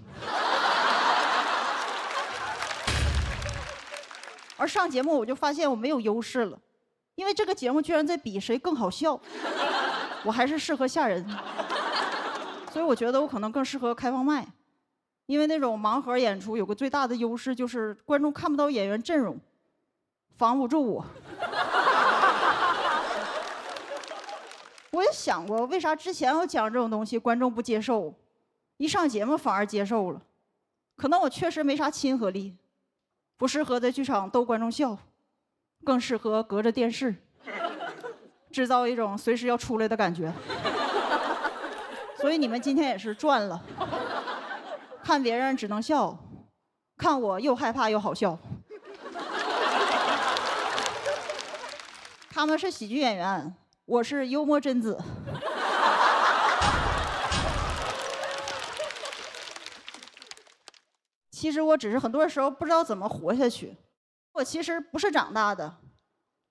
而上节目我就发现我没有优势了，因为这个节目居然在比谁更好笑，我还是适合吓人，所以我觉得我可能更适合开放麦，因为那种盲盒演出有个最大的优势就是观众看不到演员阵容，防不住我。我也想过，为啥之前我讲这种东西观众不接受，一上节目反而接受了？可能我确实没啥亲和力，不适合在剧场逗观众笑，更适合隔着电视制造一种随时要出来的感觉。所以你们今天也是赚了，看别人只能笑，看我又害怕又好笑。他们是喜剧演员，我是幽默贞子。其实我只是很多时候不知道怎么活下去。我其实不是长大的，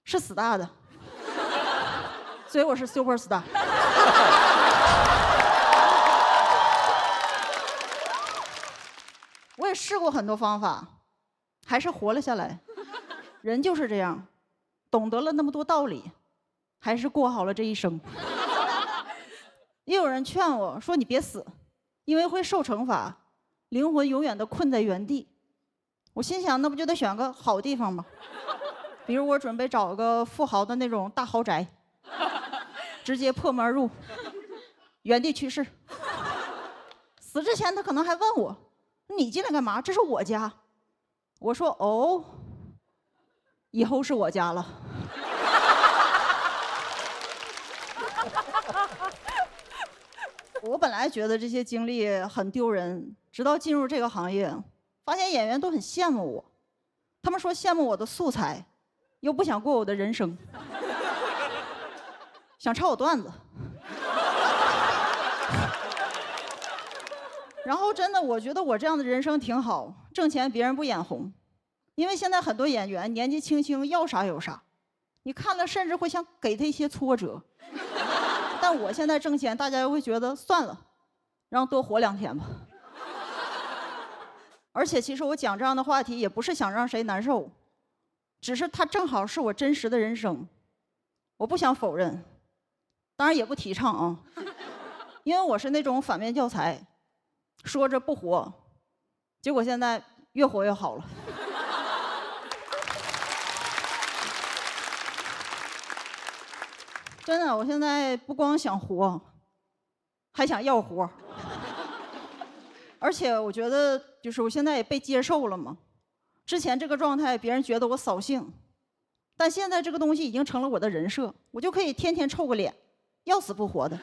是死大的，所以我是 super star。我也试过很多方法，还是活了下来。人就是这样，懂得了那么多道理，还是过好了这一生。也有人劝我说：“你别死，因为会受惩罚，灵魂永远的困在原地。”我心想，那不就得选个好地方吗？比如我准备找个富豪的那种大豪宅，直接破门入，原地去世。死之前他可能还问我：“你进来干嘛？这是我家。”我说：“哦，以后是我家了。”我本来觉得这些经历很丢人，直到进入这个行业，发现演员都很羡慕我，他们说羡慕我的素材，又不想过我的人生，想抄我段子。然后真的，我觉得我这样的人生挺好，挣钱别人不眼红，因为现在很多演员年纪轻轻要啥有啥，你看了甚至会想给他一些挫折。但但我现在挣钱，大家又会觉得算了，让多活2天吧。而且其实我讲这样的话题也不是想让谁难受，只是它正好是我真实的人生，我不想否认，当然也不提倡啊，因为我是那种反面教材，说着不活，结果现在越活越好了。真的，我现在不光想活，还想要活。而且我觉得，就是我现在也被接受了嘛。之前这个状态，别人觉得我扫兴，但现在这个东西已经成了我的人设，我就可以天天臭个脸，要死不活的。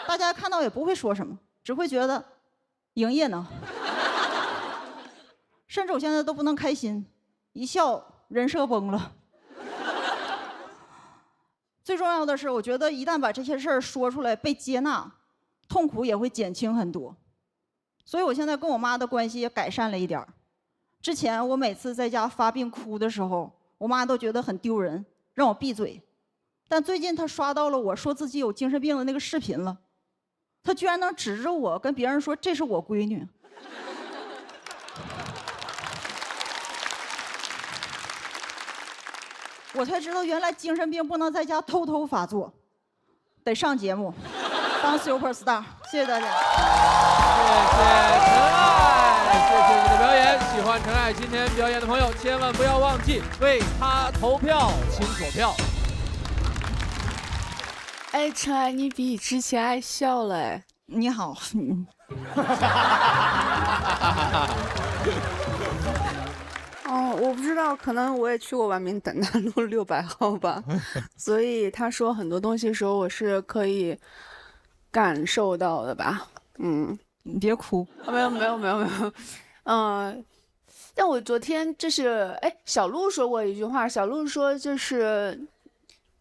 大家看到也不会说什么，只会觉得营业呢。甚至我现在都不能开心，一笑人设崩了。最重要的是，我觉得一旦把这些事儿说出来，被接纳，痛苦也会减轻很多。所以我现在跟我妈的关系也改善了一点儿。之前我每次在家发病哭的时候，我妈都觉得很丢人，让我闭嘴。但最近她刷到了我说自己有精神病的那个视频了，她居然能指着我跟别人说这是我闺女。我才知道原来精神病不能在家偷偷发作，得上节目当 super star。谢谢大家。谢谢陈爱，谢谢你的表演。喜欢陈爱今天表演的朋友，千万不要忘记为她投票，请左票。哎，陈爱，你比之前爱笑了哎。你好。哦，我不知道，可能我也去过万明等南路600号吧，所以他说很多东西的时候，我是可以感受到的吧。嗯，你别哭。没有，但我昨天就是小鹿说过一句话，小鹿说就是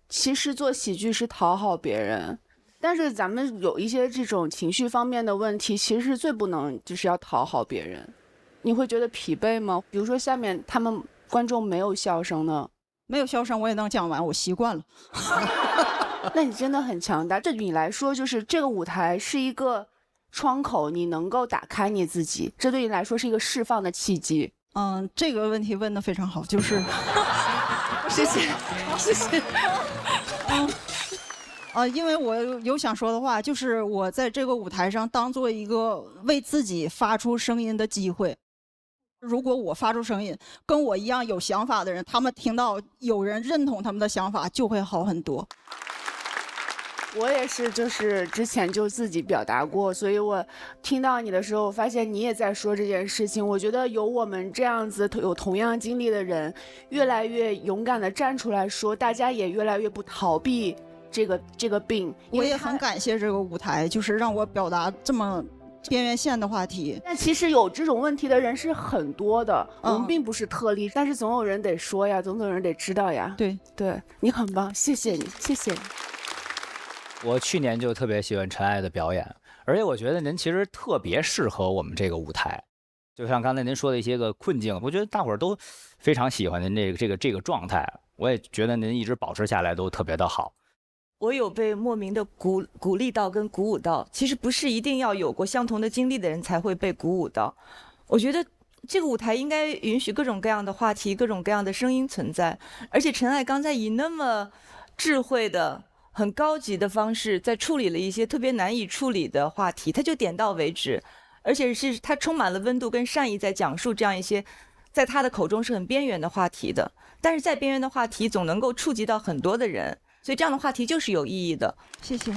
其实做喜剧是讨好别人，但是咱们有一些这种情绪方面的问题，其实最不能就是要讨好别人。你会觉得疲惫吗？比如说下面他们观众没有笑声呢，没有笑声我也能讲完，我习惯了。那你真的很强大。对你来说，就是这个舞台是一个窗口，你能够打开你自己，这对你来说是一个释放的契机。这个问题问得非常好，就是谢谢。因为我有想说的话，就是我在这个舞台上当做一个为自己发出声音的机会。如果我发出声音，跟我一样有想法的人，他们听到有人认同他们的想法，就会好很多。我也是，就是之前就自己表达过，所以我听到你的时候，我发现你也在说这件事情。我觉得有我们这样子有同样经历的人，越来越勇敢地站出来说，大家也越来越不逃避这个病。我也很感谢这个舞台，就是让我表达这么边缘线的话题。但其实有这种问题的人是很多的，我们并不是特例，但是总有人得说呀，总有人得知道呀。对，你很棒，谢谢你，谢谢你。我去年就特别喜欢陈爱的表演，而且我觉得您其实特别适合我们这个舞台。就像刚才您说的一些个困境，我觉得大伙儿都非常喜欢您这个状态，我也觉得您一直保持下来都特别的好。我有被莫名的鼓励到跟鼓舞到，其实不是一定要有过相同的经历的人才会被鼓舞到。我觉得这个舞台应该允许各种各样的话题，各种各样的声音存在。而且陈爱刚才以那么智慧的、很高级的方式，在处理了一些特别难以处理的话题，他就点到为止，而且是他充满了温度跟善意，在讲述这样一些在他的口中是很边缘的话题的。但是再边缘的话题总能够触及到很多的人。所以这样的话题就是有意义的。谢谢。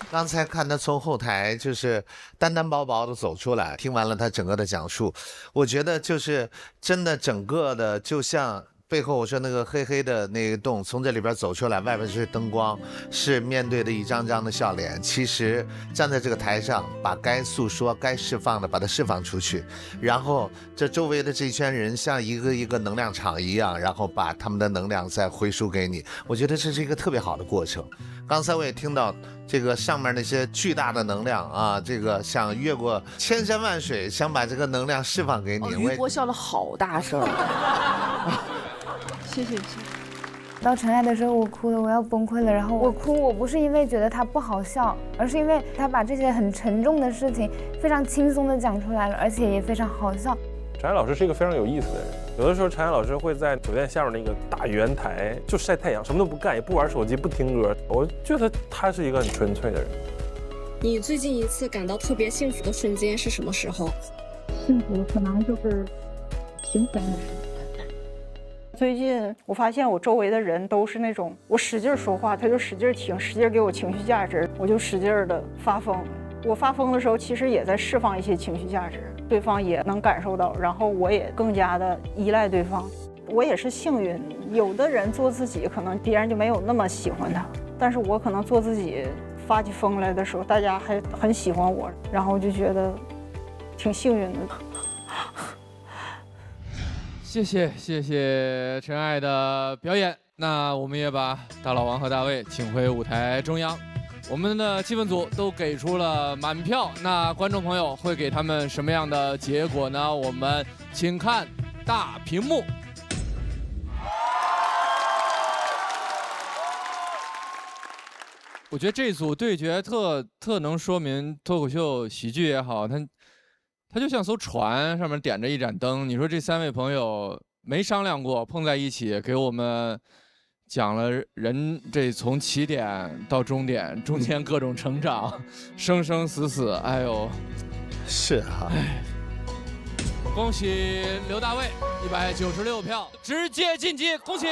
刚才看他从后台就是单单薄薄的走出来，听完了他整个的讲述，我觉得就是真的整个的就像背后我说那个黑黑的那个洞，从这里边走出来，外边是灯光，是面对的一张张的笑脸。其实站在这个台上，把该诉说、该释放的把它释放出去，然后这周围的这一圈人像一个一个能量场一样，然后把他们的能量再回输给你。我觉得这是一个特别好的过程。刚才我也听到这个上面那些巨大的能量啊，这个想越过千山万水，想把这个能量释放给你。于波笑了好大声。谢谢。到陈爱的时候，我哭的我要崩溃了。然后我哭，我不是因为觉得他不好笑，而是因为他把这些很沉重的事情非常轻松的讲出来了，而且也非常好笑。陈爱老师是一个非常有意思的人。有的时候，陈爱老师会在酒店下面那个大圆台就晒太阳，什么都不干，也不玩手机，不听歌。我觉得他是一个很纯粹的人。你最近一次感到特别幸福的瞬间是什么时候？幸福可能就是平凡的事。最近我发现我周围的人都是那种，我使劲说话，他就使劲听，使劲给我情绪价值，我就使劲的发疯。我发疯的时候，其实也在释放一些情绪价值，对方也能感受到，然后我也更加的依赖对方。我也是幸运，有的人做自己，可能别人就没有那么喜欢他，但是我可能做自己发起疯来的时候，大家还很喜欢我，然后就觉得挺幸运的。谢谢陈爱的表演。那我们也把大老王和大卫请回舞台中央。我们的气氛组都给出了满票，那观众朋友会给他们什么样的结果呢？我们请看大屏幕。我觉得这组对决特能说明脱口秀喜剧也好，它就像艘船，上面点着一盏灯。你说这3位朋友没商量过，碰在一起，给我们讲了人这从起点到终点，中间各种成长，生生死死。哎呦，是哈。恭喜刘大卫196票，直接晋级，恭喜！